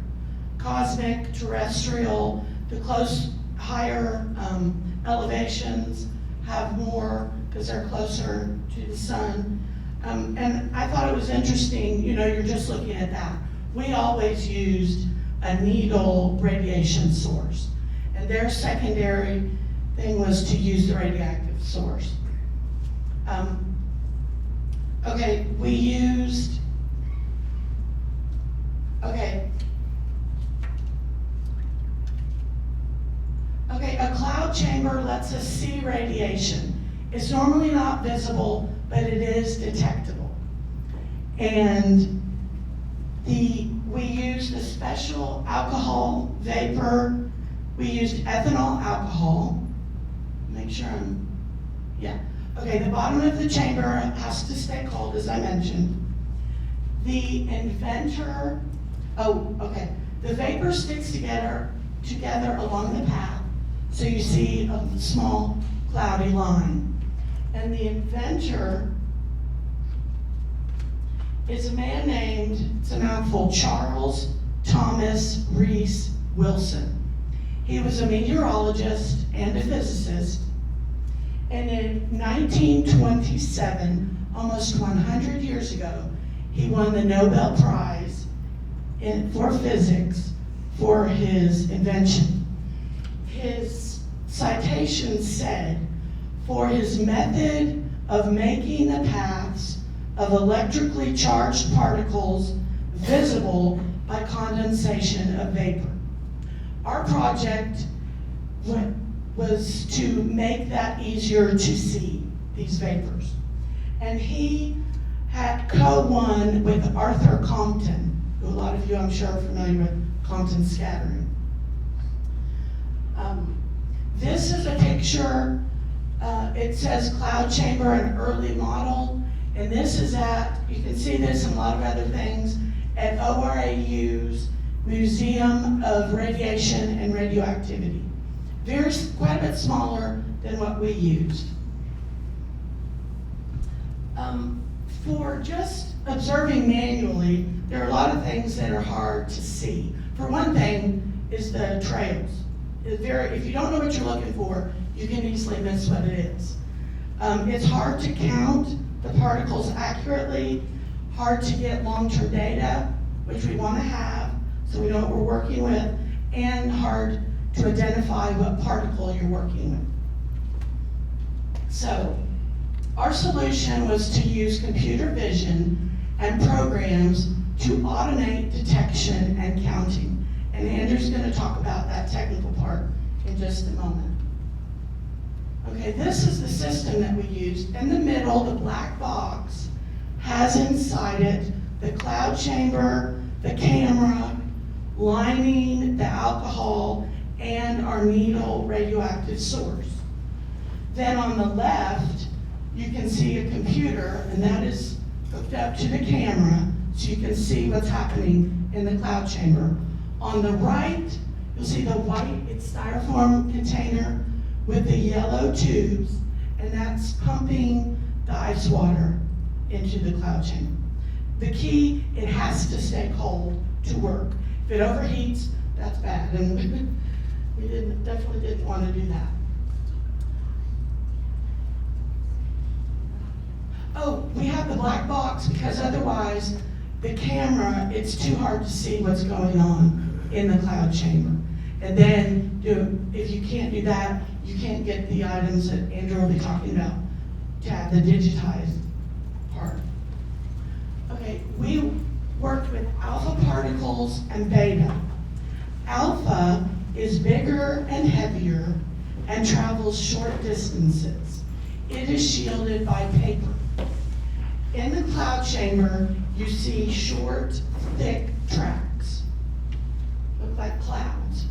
Cosmic, terrestrial, the higher elevations have more because they're closer to the sun. And I thought it was interesting, you're just looking at that. We always used a needle radiation source. And their secondary thing was to use the radioactive source. Okay, we used, okay, a cloud chamber lets us see radiation. It's normally not visible, but it is detectable. And we used a special alcohol vapor. We used ethanol alcohol. Make sure okay, the bottom of the chamber has to stay cold, as I mentioned. The inventor, the vapor sticks together along the path, so you see a small cloudy line. And the inventor is a man named, it's a mouthful, Charles Thomas Reese Wilson. He was a meteorologist and a physicist. And in 1927, almost 100 years ago, he won the Nobel Prize for physics for his invention. His citation said, for his method of making the paths of electrically charged particles visible by condensation of vapor. Our project was to make that easier to see, these vapors. And he had co-won with Arthur Compton, who a lot of you I'm sure are familiar with Compton scattering. This is a picture, it says cloud chamber, an early model, and this is you can see this and a lot of other things, at ORAU's Museum of Radiation and Radioactivity. Quite a bit smaller than what we used. For just observing manually, there are a lot of things that are hard to see. For one thing is the trails. If you don't know what you're looking for, you can easily miss what it is. It's hard to count the particles accurately, hard to get long-term data, which we want to have, so we know what we're working with, and hard to identify what particle you're working with. So, our solution was to use computer vision and programs to automate detection and counting. And Andrew's going to talk about that technical part in just a moment. Okay, this is the system that we used. In the middle, the black box has inside it the cloud chamber, the camera, lining, the alcohol, and our needle radioactive source. Then on the left, you can see a computer, and that is hooked up to the camera, so you can see what's happening in the cloud chamber. On the right, you'll see the white, it's styrofoam container with the yellow tubes, and that's pumping the ice water into the cloud chamber. The key, it has to stay cold to work. If it overheats, that's bad, and we definitely didn't want to do that. Oh, we have the black box because otherwise the camera, it's too hard to see what's going on in the cloud chamber. And then if you can't do that, you can't get the items that Andrew will be talking about to have the digitized part. Okay, we worked with alpha particles and beta. Alpha is bigger and heavier and travels short distances. It is shielded by paper. In the cloud chamber, you see short, thick tracks. Look like clouds.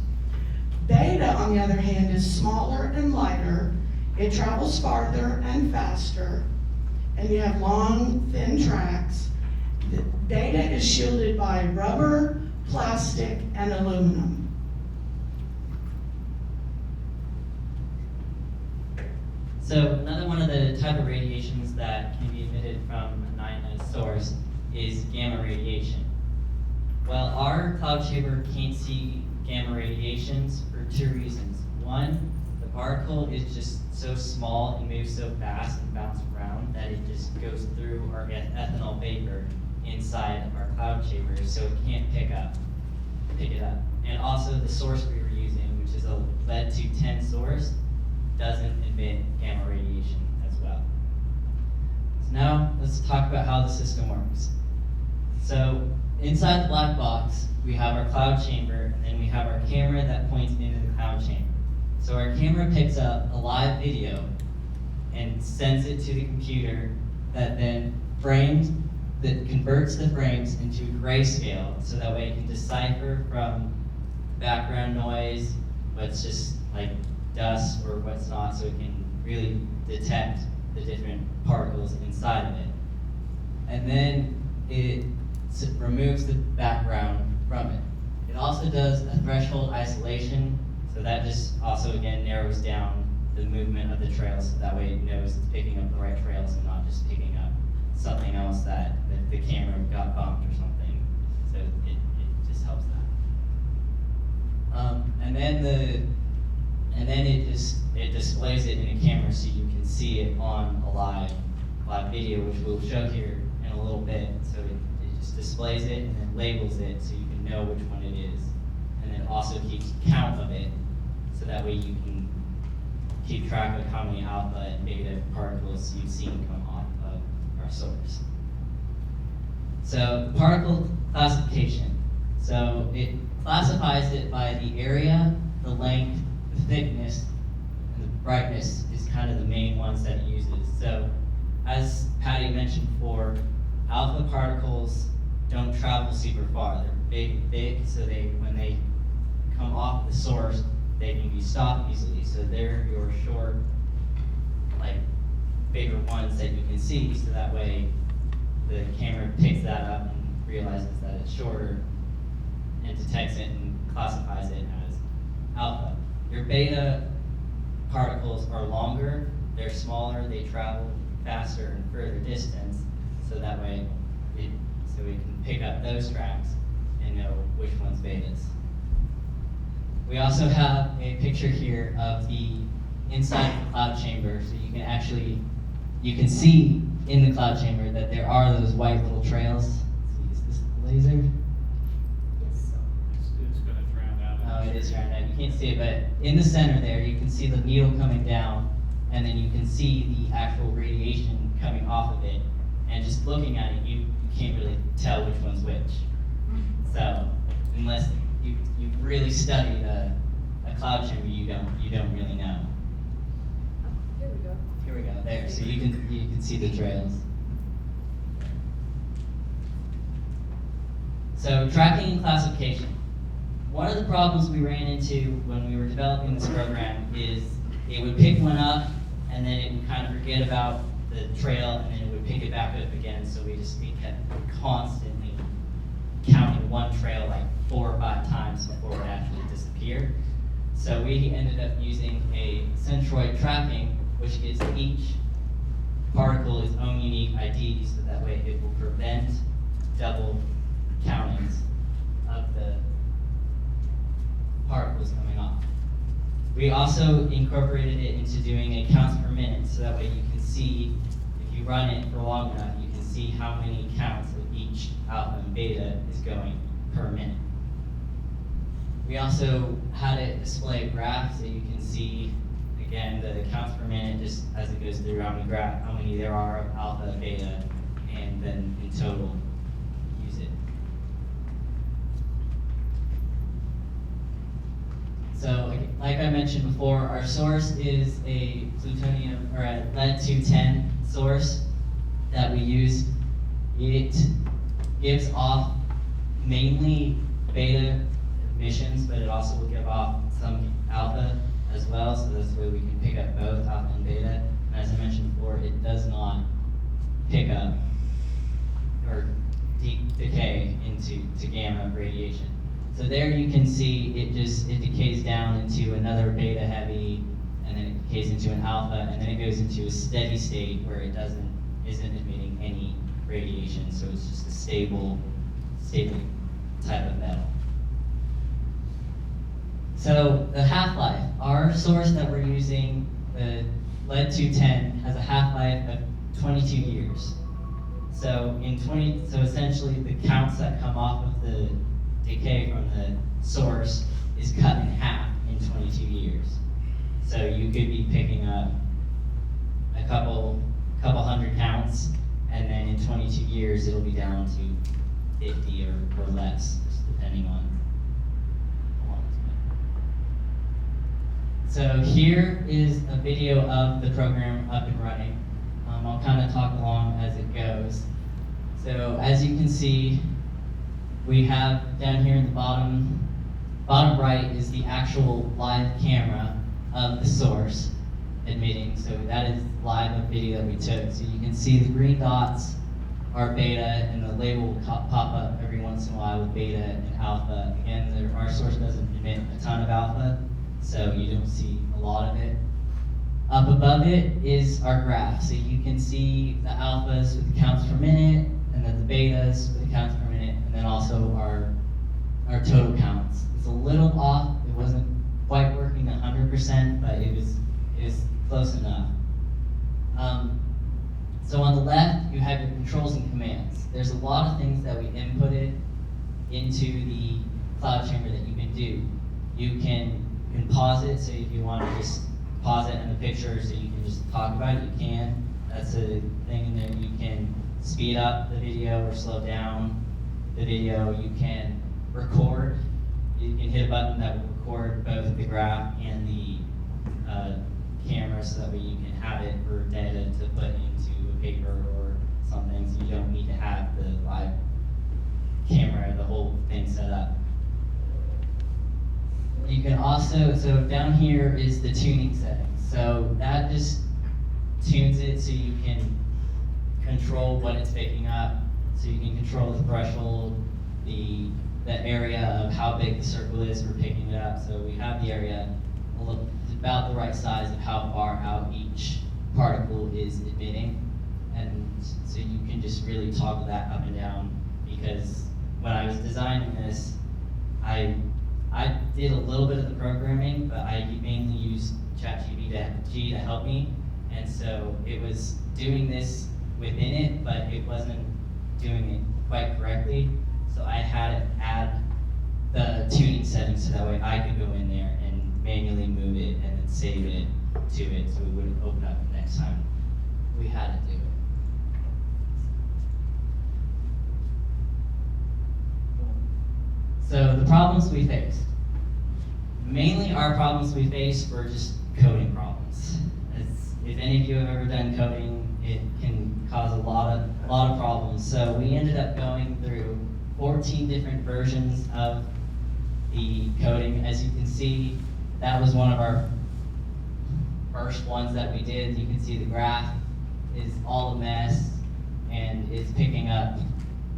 Beta, on the other hand, is smaller and lighter. It travels farther and faster, and you have long, thin tracks. The beta is shielded by rubber, plastic, and aluminum. So another one of the the type of radiations that can be emitted from an ionized source is gamma radiation. Well, our cloud chamber can't see gamma radiations for two reasons. One, the particle is just so small and moves so fast and bounces around that it just goes through our ethanol vapor inside of our cloud chamber, so it can't pick it up. And also the source we were using, which is a lead-210 source, doesn't emit gamma radiation as well. So now let's talk about how the system works. So inside the black box, we have our cloud chamber, and then we have our camera that points into the cloud chamber. So our camera picks up a live video and sends it to the computer that then converts the frames into grayscale, so that way it can decipher from background noise, what's just like dust or what's not, so it can really detect the different particles inside of it. And then it removes the background from it. It also does a threshold isolation, so that just also again narrows down the movement of the trails, so that way it knows it's picking up the right trails and not just picking up something else that the camera got bumped or something. So it just helps that. And then it displays it in a camera, so you can see it on a live video, which we'll show here in a little bit. So it just displays it and then labels it, so you can know which one it is, and then also keeps count of it, so that way you can keep track of how many alpha and beta particles you've seen come off of our source. So particle classification. So it classifies it by the area, the length, the thickness, and the brightness is kind of the main ones that it uses. So as Patty mentioned before, alpha particles don't travel super far. They're big, so when they come off the source, they can be stopped easily. So they're your short, like bigger ones that you can see, so that way the camera picks that up and realizes that it's shorter and detects it and classifies it as alpha. Your beta particles are longer, they're smaller, they travel faster and further distance, so that way it can pick up those tracks and know which one's betas. We also have a picture here of the inside of the cloud chamber, so you can see in the cloud chamber that there are those white little trails. Is this the laser? Yes. It's gonna drown out. Oh, it is drowned out. You can't see it, but in the center there, you can see the needle coming down, and then you can see the actual radiation coming off of it. And just looking at it, you can't really tell which one's which. So, unless you've really studied a cloud chamber, you don't really know. Here we go. Here we go, there, so you can see the trails. So tracking and classification. One of the problems we ran into when we were developing this program is it would pick one up and then it would kind of forget about the trail and then it would pick it back up again, so we kept constantly counting one trail like 4 or 5 times before it actually disappeared. So we ended up using a centroid tracking, which gives each particle its own unique ID, so that way it will prevent double countings of the particles coming off. We also incorporated it into doing a counts per minute, so that way you can see, if you run it for long enough, you can see how many counts of each alpha and beta is going per minute. We also had it display a graph, so you can see, again, the counts per minute, just as it goes through, how many there are of alpha and beta, and then in total, use it. So, like I mentioned before, our source is a plutonium, or a lead-210 source that we use. It gives off mainly beta emissions, but it also will give off some alpha as well, so this way we can pick up both alpha and beta. And as I mentioned before, it does not pick up or decay into gamma radiation. So there you can see it decays down into another beta heavy, and then it decays into into an alpha, and then it goes into a steady state where it isn't emitting any radiation, so it's just a stable type of metal. So the half-life, our source that we're using, the lead-210, has a half-life of 22 years. So so essentially the counts that come off of the decay from the source is cut in half in 22 years. So you could be picking up a couple hundred counts, and then in 22 years it'll be down to 50 or less, just depending on how long it's been. So here is a video of the program up and running. I'll kind of talk along as it goes. So as you can see, we have down here in the bottom right is the actual live camera of the source emitting. So that is live a video that we took. So you can see the green dots are beta, and the label will pop up every once in a while with beta and alpha. Again, our source doesn't emit a ton of alpha, so you don't see a lot of it. Up above it is our graph. So you can see the alphas with the counts per minute, and then the betas with the counts per minute, and then also our total counts. It's a little off. It wasn't quite working 100%, but it was close enough. So on the left, you have your controls and commands. There's a lot of things that we inputted into the cloud chamber that you can do. You can pause it, so if you want to just pause it in the picture so you can just talk about it, you can. That's a thing in there. You can speed up the video or slow down the video. You can record. You can hit a button that will record both the graph and the camera, so that way you can have it for data to put into a paper or something, so you don't need to have the live camera, the whole thing set up. You can also, so down here is the tuning settings. So that just tunes it so you can control what it's picking up. So you can control the threshold, the area of how big the circle is for picking it up. So we have the area about the right size of how far out each particle is emitting. And so you can just really toggle that up and down, because when I was designing this, I did a little bit of the programming, but I mainly used ChatGPT to help me. And so it was doing this within it, but it wasn't doing it quite correctly. So I had it add the tuning settings so that way I could go in there and manually move it and then save it to it, so it wouldn't open up the next time we had to do it. So the problems we faced. Mainly our problems we faced were just coding problems. If any of you have ever done coding, it can cause a lot of problems. So we ended up going through 14 different versions of the coding. As you can see, that was one of our first ones that we did. You can see the graph is all a mess, and it's picking up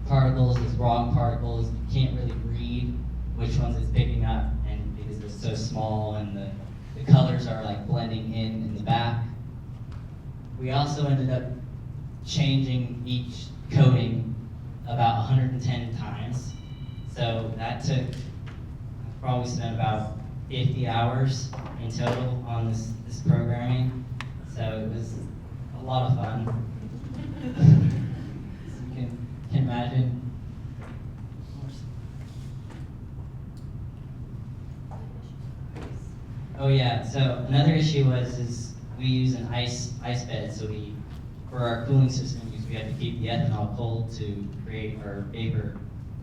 particles as wrong particles. You can't really read which ones it's picking up, and because they're so small and the colors are like blending in the back. We also ended up changing each coding about 110 times. So that took, probably spent about 50 hours in total on this programming. So it was a lot of fun. You can imagine. Oh yeah, so another issue is we use an ice bed, so for our cooling system, we have to keep the ethanol cold to create our vapor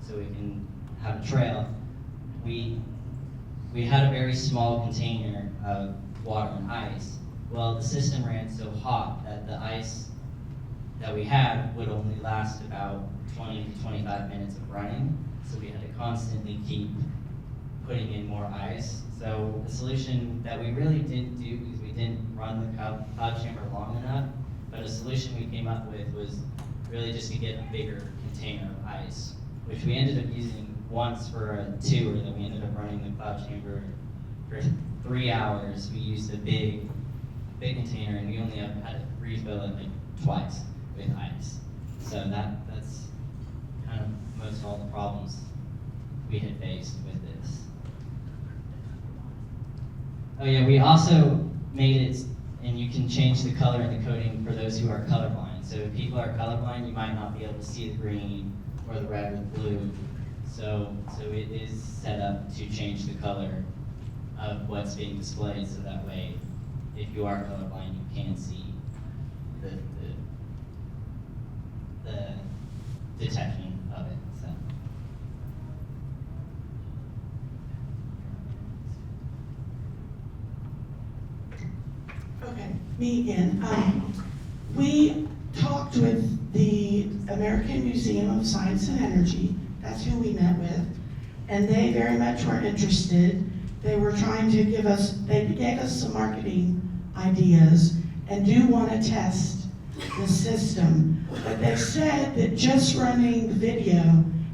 so we can have a trail. We had a very small container of water and ice. Well, the system ran so hot that the ice that we had would only last about 20 to 25 minutes of running, so we had to constantly keep putting in more ice. So the solution that we really didn't do, because we didn't run the cloud chamber long enough, but a solution we came up with was really just to get a bigger container of ice, which we ended up using once for a tour. That we ended up running the cloud chamber for 3 hours. We used a big big container, and we only had to refill it like twice with ice. So that's kind of most of all the problems we had faced with this. Oh yeah, we also made it, and you can change the color and the coding for those who are colorblind. So if people are colorblind, you might not be able to see the green or the red or the blue. So it is set up to change the color of what's being displayed, so that way, if you are colorblind, you can see the detection of it. So. Okay, me again. We talked with the American Museum of Science and Energy, that's who we met with, and they very much were interested. They were trying to they gave us some marketing ideas and do want to test the system. But they said that just running the video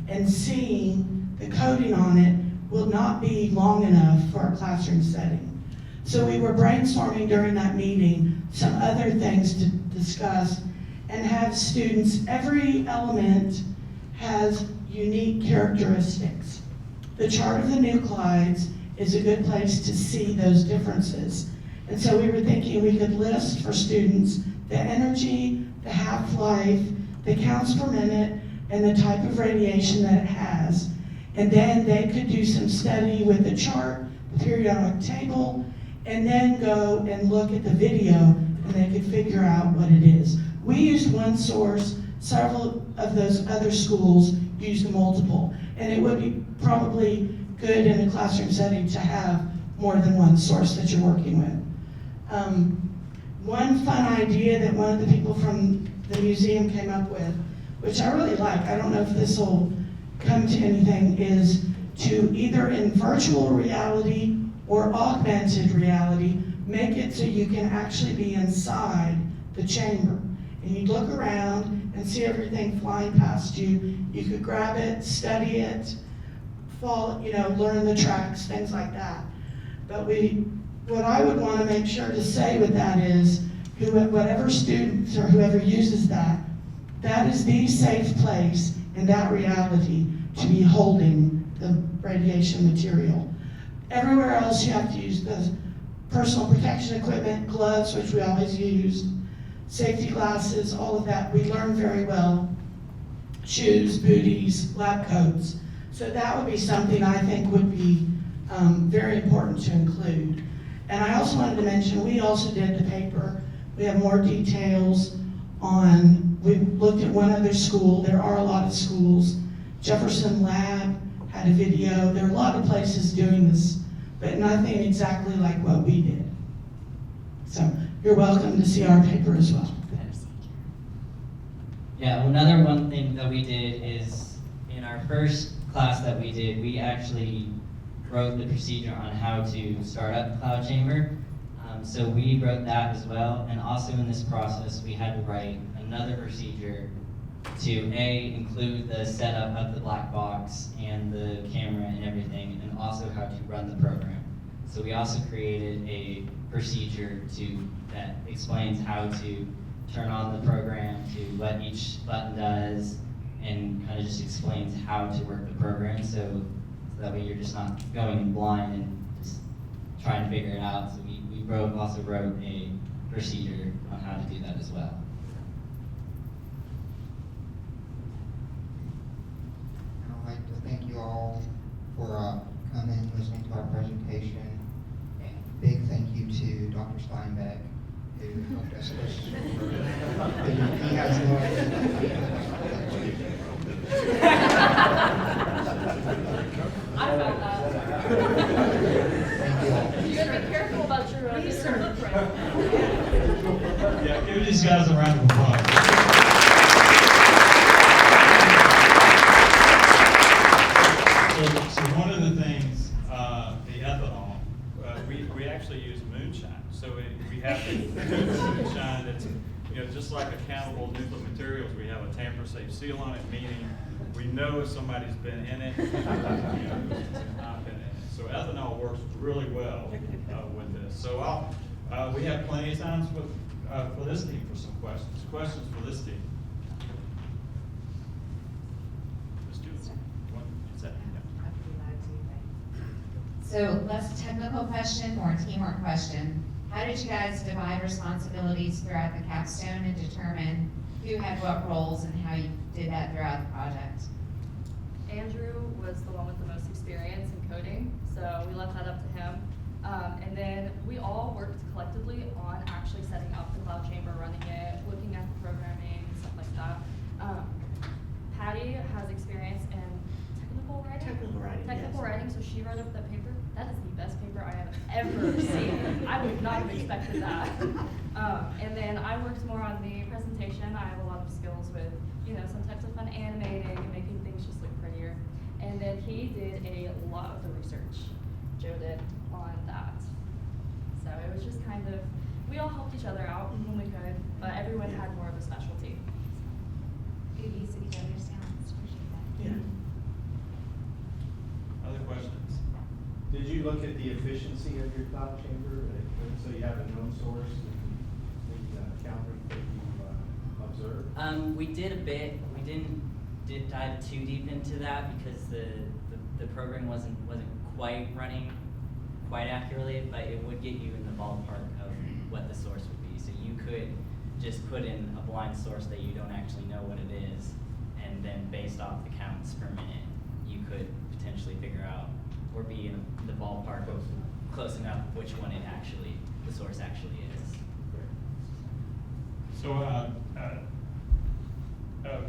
and seeing the coding on it will not be long enough for a classroom setting. So we were brainstorming during that meeting some other things to discuss and have students, every element has unique characteristics. The chart of the nuclides is a good place to see those differences. And so we were thinking we could list for students the energy, the half-life, the counts per minute, and the type of radiation that it has. And then they could do some study with the chart, the periodic table, and then go and look at the video, and they could figure out what it is. We used one source, several of those other schools used multiple, and it would be probably good in a classroom setting to have more than one source that you're working with. One fun idea that one of the people from the museum came up with, which I really like, I don't know if this will come to anything, is to either in virtual reality or augmented reality, make it so you can actually be inside the chamber. And you'd look around and see everything flying past you. You could grab it, study it, learn the tracks, things like that. But what I would want to make sure to say with that is, whatever students or whoever uses that is the safe place in that reality to be holding the radiation material. Everywhere else you have to use the personal protection equipment, gloves, which we always used, safety glasses, all of that, we learn very well. Shoes, booties, lab coats. So that would be something I think would be very important to include. And I also wanted to mention, we also did the paper. We have more details on, we looked at one other school. There are a lot of schools. Jefferson Lab had a video. There are a lot of places doing this, but nothing exactly like what we did. So you're welcome to see our paper as well. Yeah, another one thing that we did is, in our first class that we did, we actually wrote the procedure on how to start up the cloud chamber. So we wrote that as well, and also in this process, we had to write another procedure to include the setup of the black box and the camera and everything, and also how to run the program. So we also created a procedure that explains how to turn on the program, to what each button does, and kind of just explains how to work the program, so that way you're just not going in blind and just trying to figure it out. So we also wrote a procedure on how to do that as well. I'd like to thank you all for coming and listening to our presentation. And big thank you to Dr. Steinbeck, who helped us listen. He has no I felt that. Thank you all. You gotta be careful about your footprint. Yeah, give these guys a round of applause. So one of the things, the ethanol, we actually use moonshine. So we have to do moonshine that's, just like accountable nuclear materials, we have a tamper-safe seal on it, meaning we know if somebody's been in it, who's not been in it. So ethanol works really well with this. So We have plenty of times for this team for some questions. Questions for this team? Ms. Julie, what is that? So less technical question, more teamwork question. How did you guys divide responsibilities throughout the capstone and determine who had what roles and how you did that throughout the project? Andrew was the one with the most experience in coding, so we left that up to him. And then we all worked collectively on actually setting up the cloud chamber, running it, looking at the programming, stuff like that. Patty has experience in technical writing. Technical yes. writing, so she wrote up that paper. That is the best paper I have ever seen. I would not have expected that. And then I worked more on the presentation. I have a lot of skills with, some types of fun animating and making things just look prettier. And then he did a lot of the research, Joe did, on that. So it was just kind of, we all helped each other out when we could, but everyone had more of a specialty. Good use of each other's talents, appreciate that. Yeah. Other questions? Did you look at the efficiency of your cloud chamber? So you have a known source and the counter that you observed? We did a bit. We didn't dive too deep into that because the program wasn't quite running quite accurately, but it would get you in the ballpark of what the source would be. So you could just put in a blind source that you don't actually know what it is, and then based off the counts per minute, you could potentially figure out or be in the ballpark of close enough which one the source actually is. So,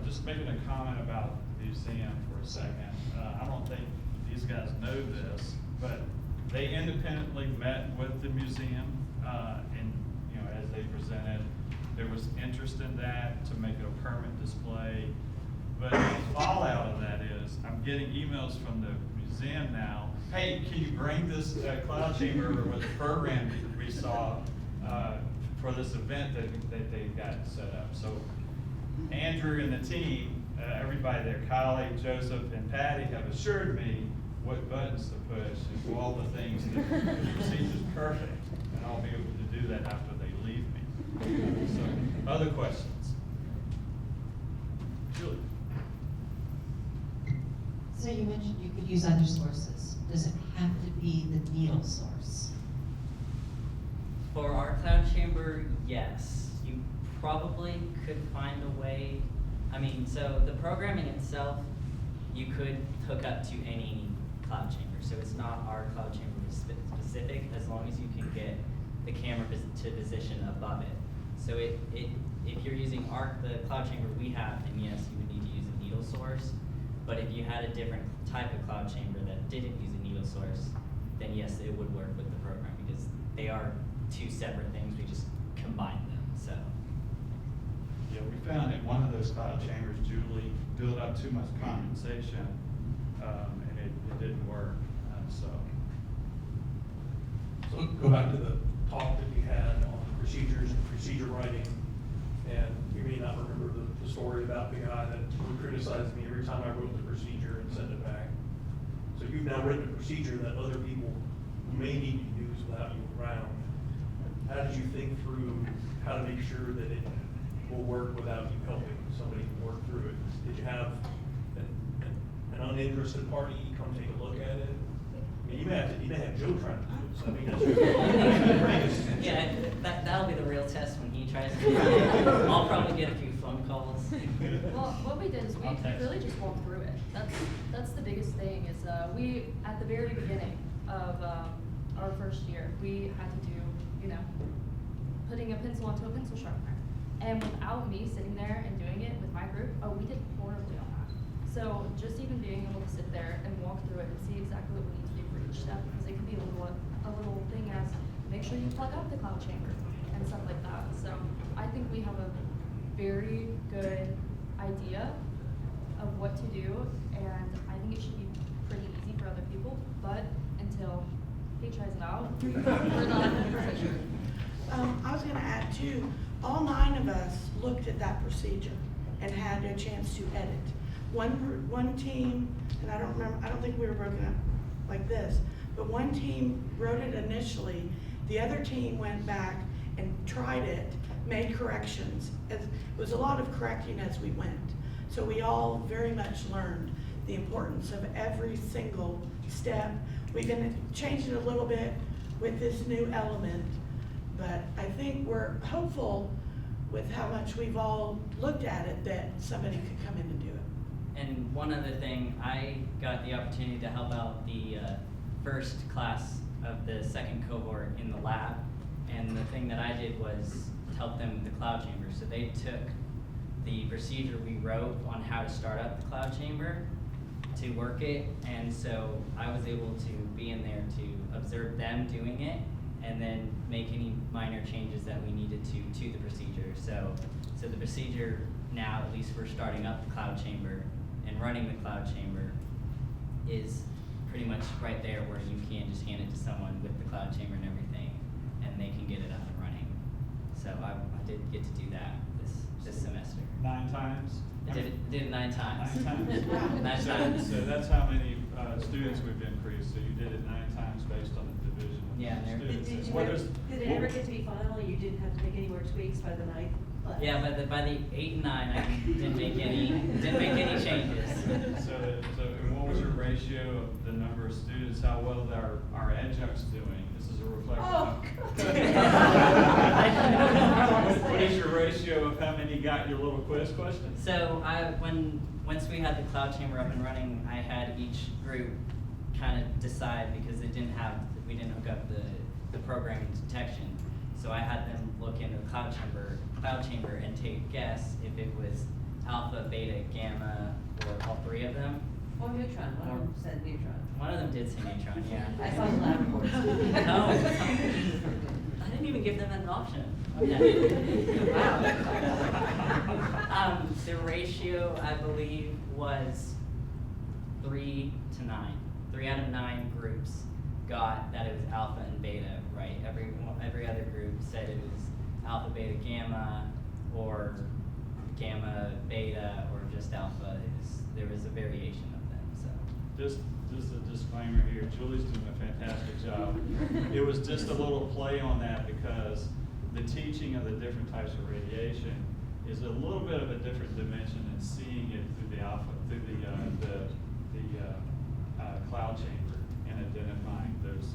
just making a comment about the museum for a second. I don't think these guys know this, but they independently met with the museum, and, as they presented, there was interest in that to make it a permanent display. But the fallout of that is, I'm getting emails from the museum now, hey, can you bring this cloud chamber with the program that we saw for this event that they got set up? So Andrew and the team, everybody there, Kylie, Joseph, and Patty have assured me what buttons to push and do all the things that the procedure's perfect, and I'll be able to do that after they leave me. So, other questions? Julie? So you mentioned you could use other sources. Does it have to be the needle source? For our cloud chamber, yes. You probably could find a way. So the programming itself, you could hook up to any cloud chamber. So it's not our cloud chamber specific, as long as you can get the camera to position above it. So if you're using the cloud chamber we have, then yes, you would need to use a needle source. But if you had a different type of cloud chamber that didn't use a needle source, then yes, it would work with the program because they are two separate things. We just combine them. So. Yeah, we found in one of those cloud chambers, Julie built up too much condensation, and it didn't work. So Go back to the talk that you had on procedures and procedure writing, and you may not remember the story about the guy that would criticize me every time I wrote the procedure and sent it back. So you've now written a procedure that other people may need to use without you around. How did you think through how to make sure that it will work without you helping somebody work through it? Did you have an uninterested party come take a look at it? I mean, you may have Joe trying to do it, so I mean, that's. Yeah, that'll be the real test when he tries to do it. I'll probably get a few phone calls. Well, what we did is we I'll text. really just walked through it. That's the biggest thing is we, at the very beginning of our first year, we had to do, putting a pencil onto a pencil sharpener. And without me sitting there and doing it with my group, we did horribly on that. So just even being able to sit there and walk through it and see exactly what we need to do for each step, because it could be a little thing as make sure you plug up the cloud chamber and stuff like that. So I think we have a very good idea of what to do, and I think it should be pretty easy for other people, but until he tries it out, we're not 100% sure. I was gonna add too, all 9 of us looked at that procedure and had a chance to edit. One team, and I don't think we were broken up like this, but one team wrote it initially The other team went back and tried it, made corrections. It was a lot of correcting as we went. So we all very much learned the importance of every single step. We're gonna change it a little bit with this new element, but I think we're hopeful with how much we've all looked at it that somebody could come in and do it. And one other thing, I got the opportunity to help out the first class of the second cohort in the lab. And the thing that I did was help them with the cloud chamber. So they took the procedure we wrote on how to start up the cloud chamber to work it. And so I was able to be in there to observe them doing it and then make any minor changes that we needed to the procedure. So the procedure now, at least for starting up the cloud chamber and running the cloud chamber, is pretty much right there where you can just hand it to someone with the cloud chamber and everything, and they can get it up and running. So I did get to do that this semester. 9 times? I did it 9 times. 9 times? 9 times. So that's how many students we've increased, so you did it 9 times based on the division of Yeah, and students. Did it ever get to be final? You didn't have to make any more tweaks by the 9th class? Yeah, by the 8 and 9, I didn't make any changes. So and what was your ratio of the number of students, how well our adjuncts doing? This is a reflection Oh, of. What is your ratio of how many got your little quiz question? So once we had the cloud chamber up and running, I had each group kind of decide, because we didn't hook up the programming detection. So I had them look into the cloud chamber and take a guess if it was alpha, beta, gamma, or all 3 of them. Or neutron, one of them said neutron. One of them did say neutron, yeah. I saw the lab reports. No, I didn't even give them an option. Wow. The ratio, I believe, was 3 to 9. 3 out of 9 groups got that it was alpha and beta, right? Every other group said it was alpha, beta, gamma, or gamma, beta, or just alpha. There was a variation of them, so. Just a disclaimer here, Julie's doing a fantastic job. It was just a little play on that because the teaching of the different types of radiation is a little bit of a different dimension than seeing it through the cloud chamber and identifying there's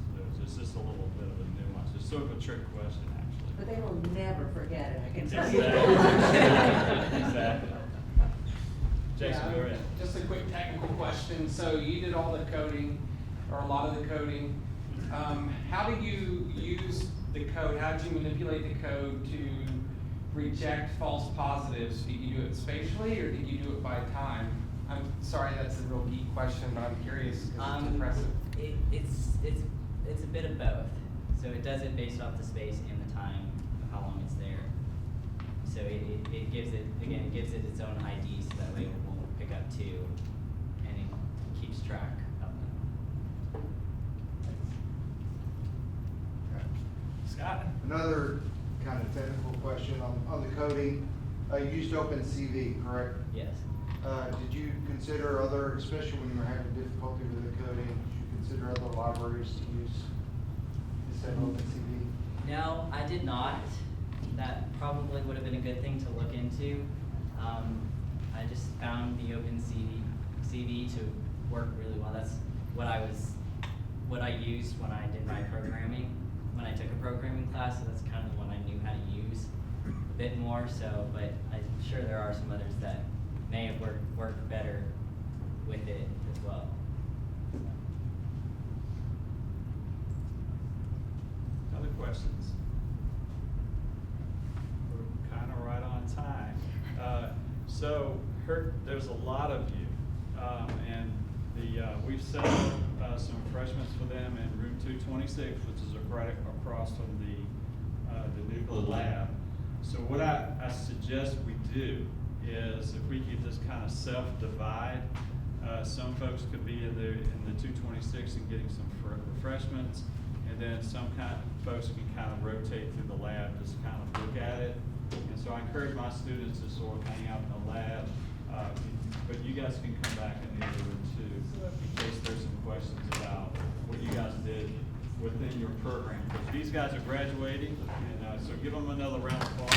just a little bit of a nuance. It's sort of a trick question, actually. But they will never forget it, I can tell you. Exactly. Jason, go ahead. Just a quick technical question. So you did all the coding, or a lot of the coding. How do you use the code? How did you manipulate the code to reject false positives? Did you do it spatially, or did you do it by time? I'm sorry, that's a real geek question, but I'm curious because it's impressive. It's a bit of both. So it does it based off the space and the time of how long it's there. So it gives it its own ID, so that way it won't pick up 2, and it keeps track of them. Scott? Another kind of technical question on the coding. You used OpenCV, correct? Yes. Did you consider other, especially when you were having difficulty with the coding, did you consider other libraries to use instead of OpenCV? No, I did not. That probably would have been a good thing to look into. I just found the OpenCV to work really well. That's what I used when I did my programming, when I took a programming class, so that's kind of the one I knew how to use a bit more, so, but I'm sure there are some others that may have worked better with it as well. Other questions? We're kind of right on time. So there's a lot of you, and we've set up some refreshments for them in room 226, which is right across from the nuclear lab. So what I suggest we do is if we could just kind of self-divide, some folks could be in the 226 and getting some refreshments, and then some folks can kind of rotate through the lab, just kind of look at it. And so I encourage my students to sort of hang out in the lab, but you guys can come back in the other room too, in case there's some questions about what you guys did within your program. Because these guys are graduating, and so give them another round of applause.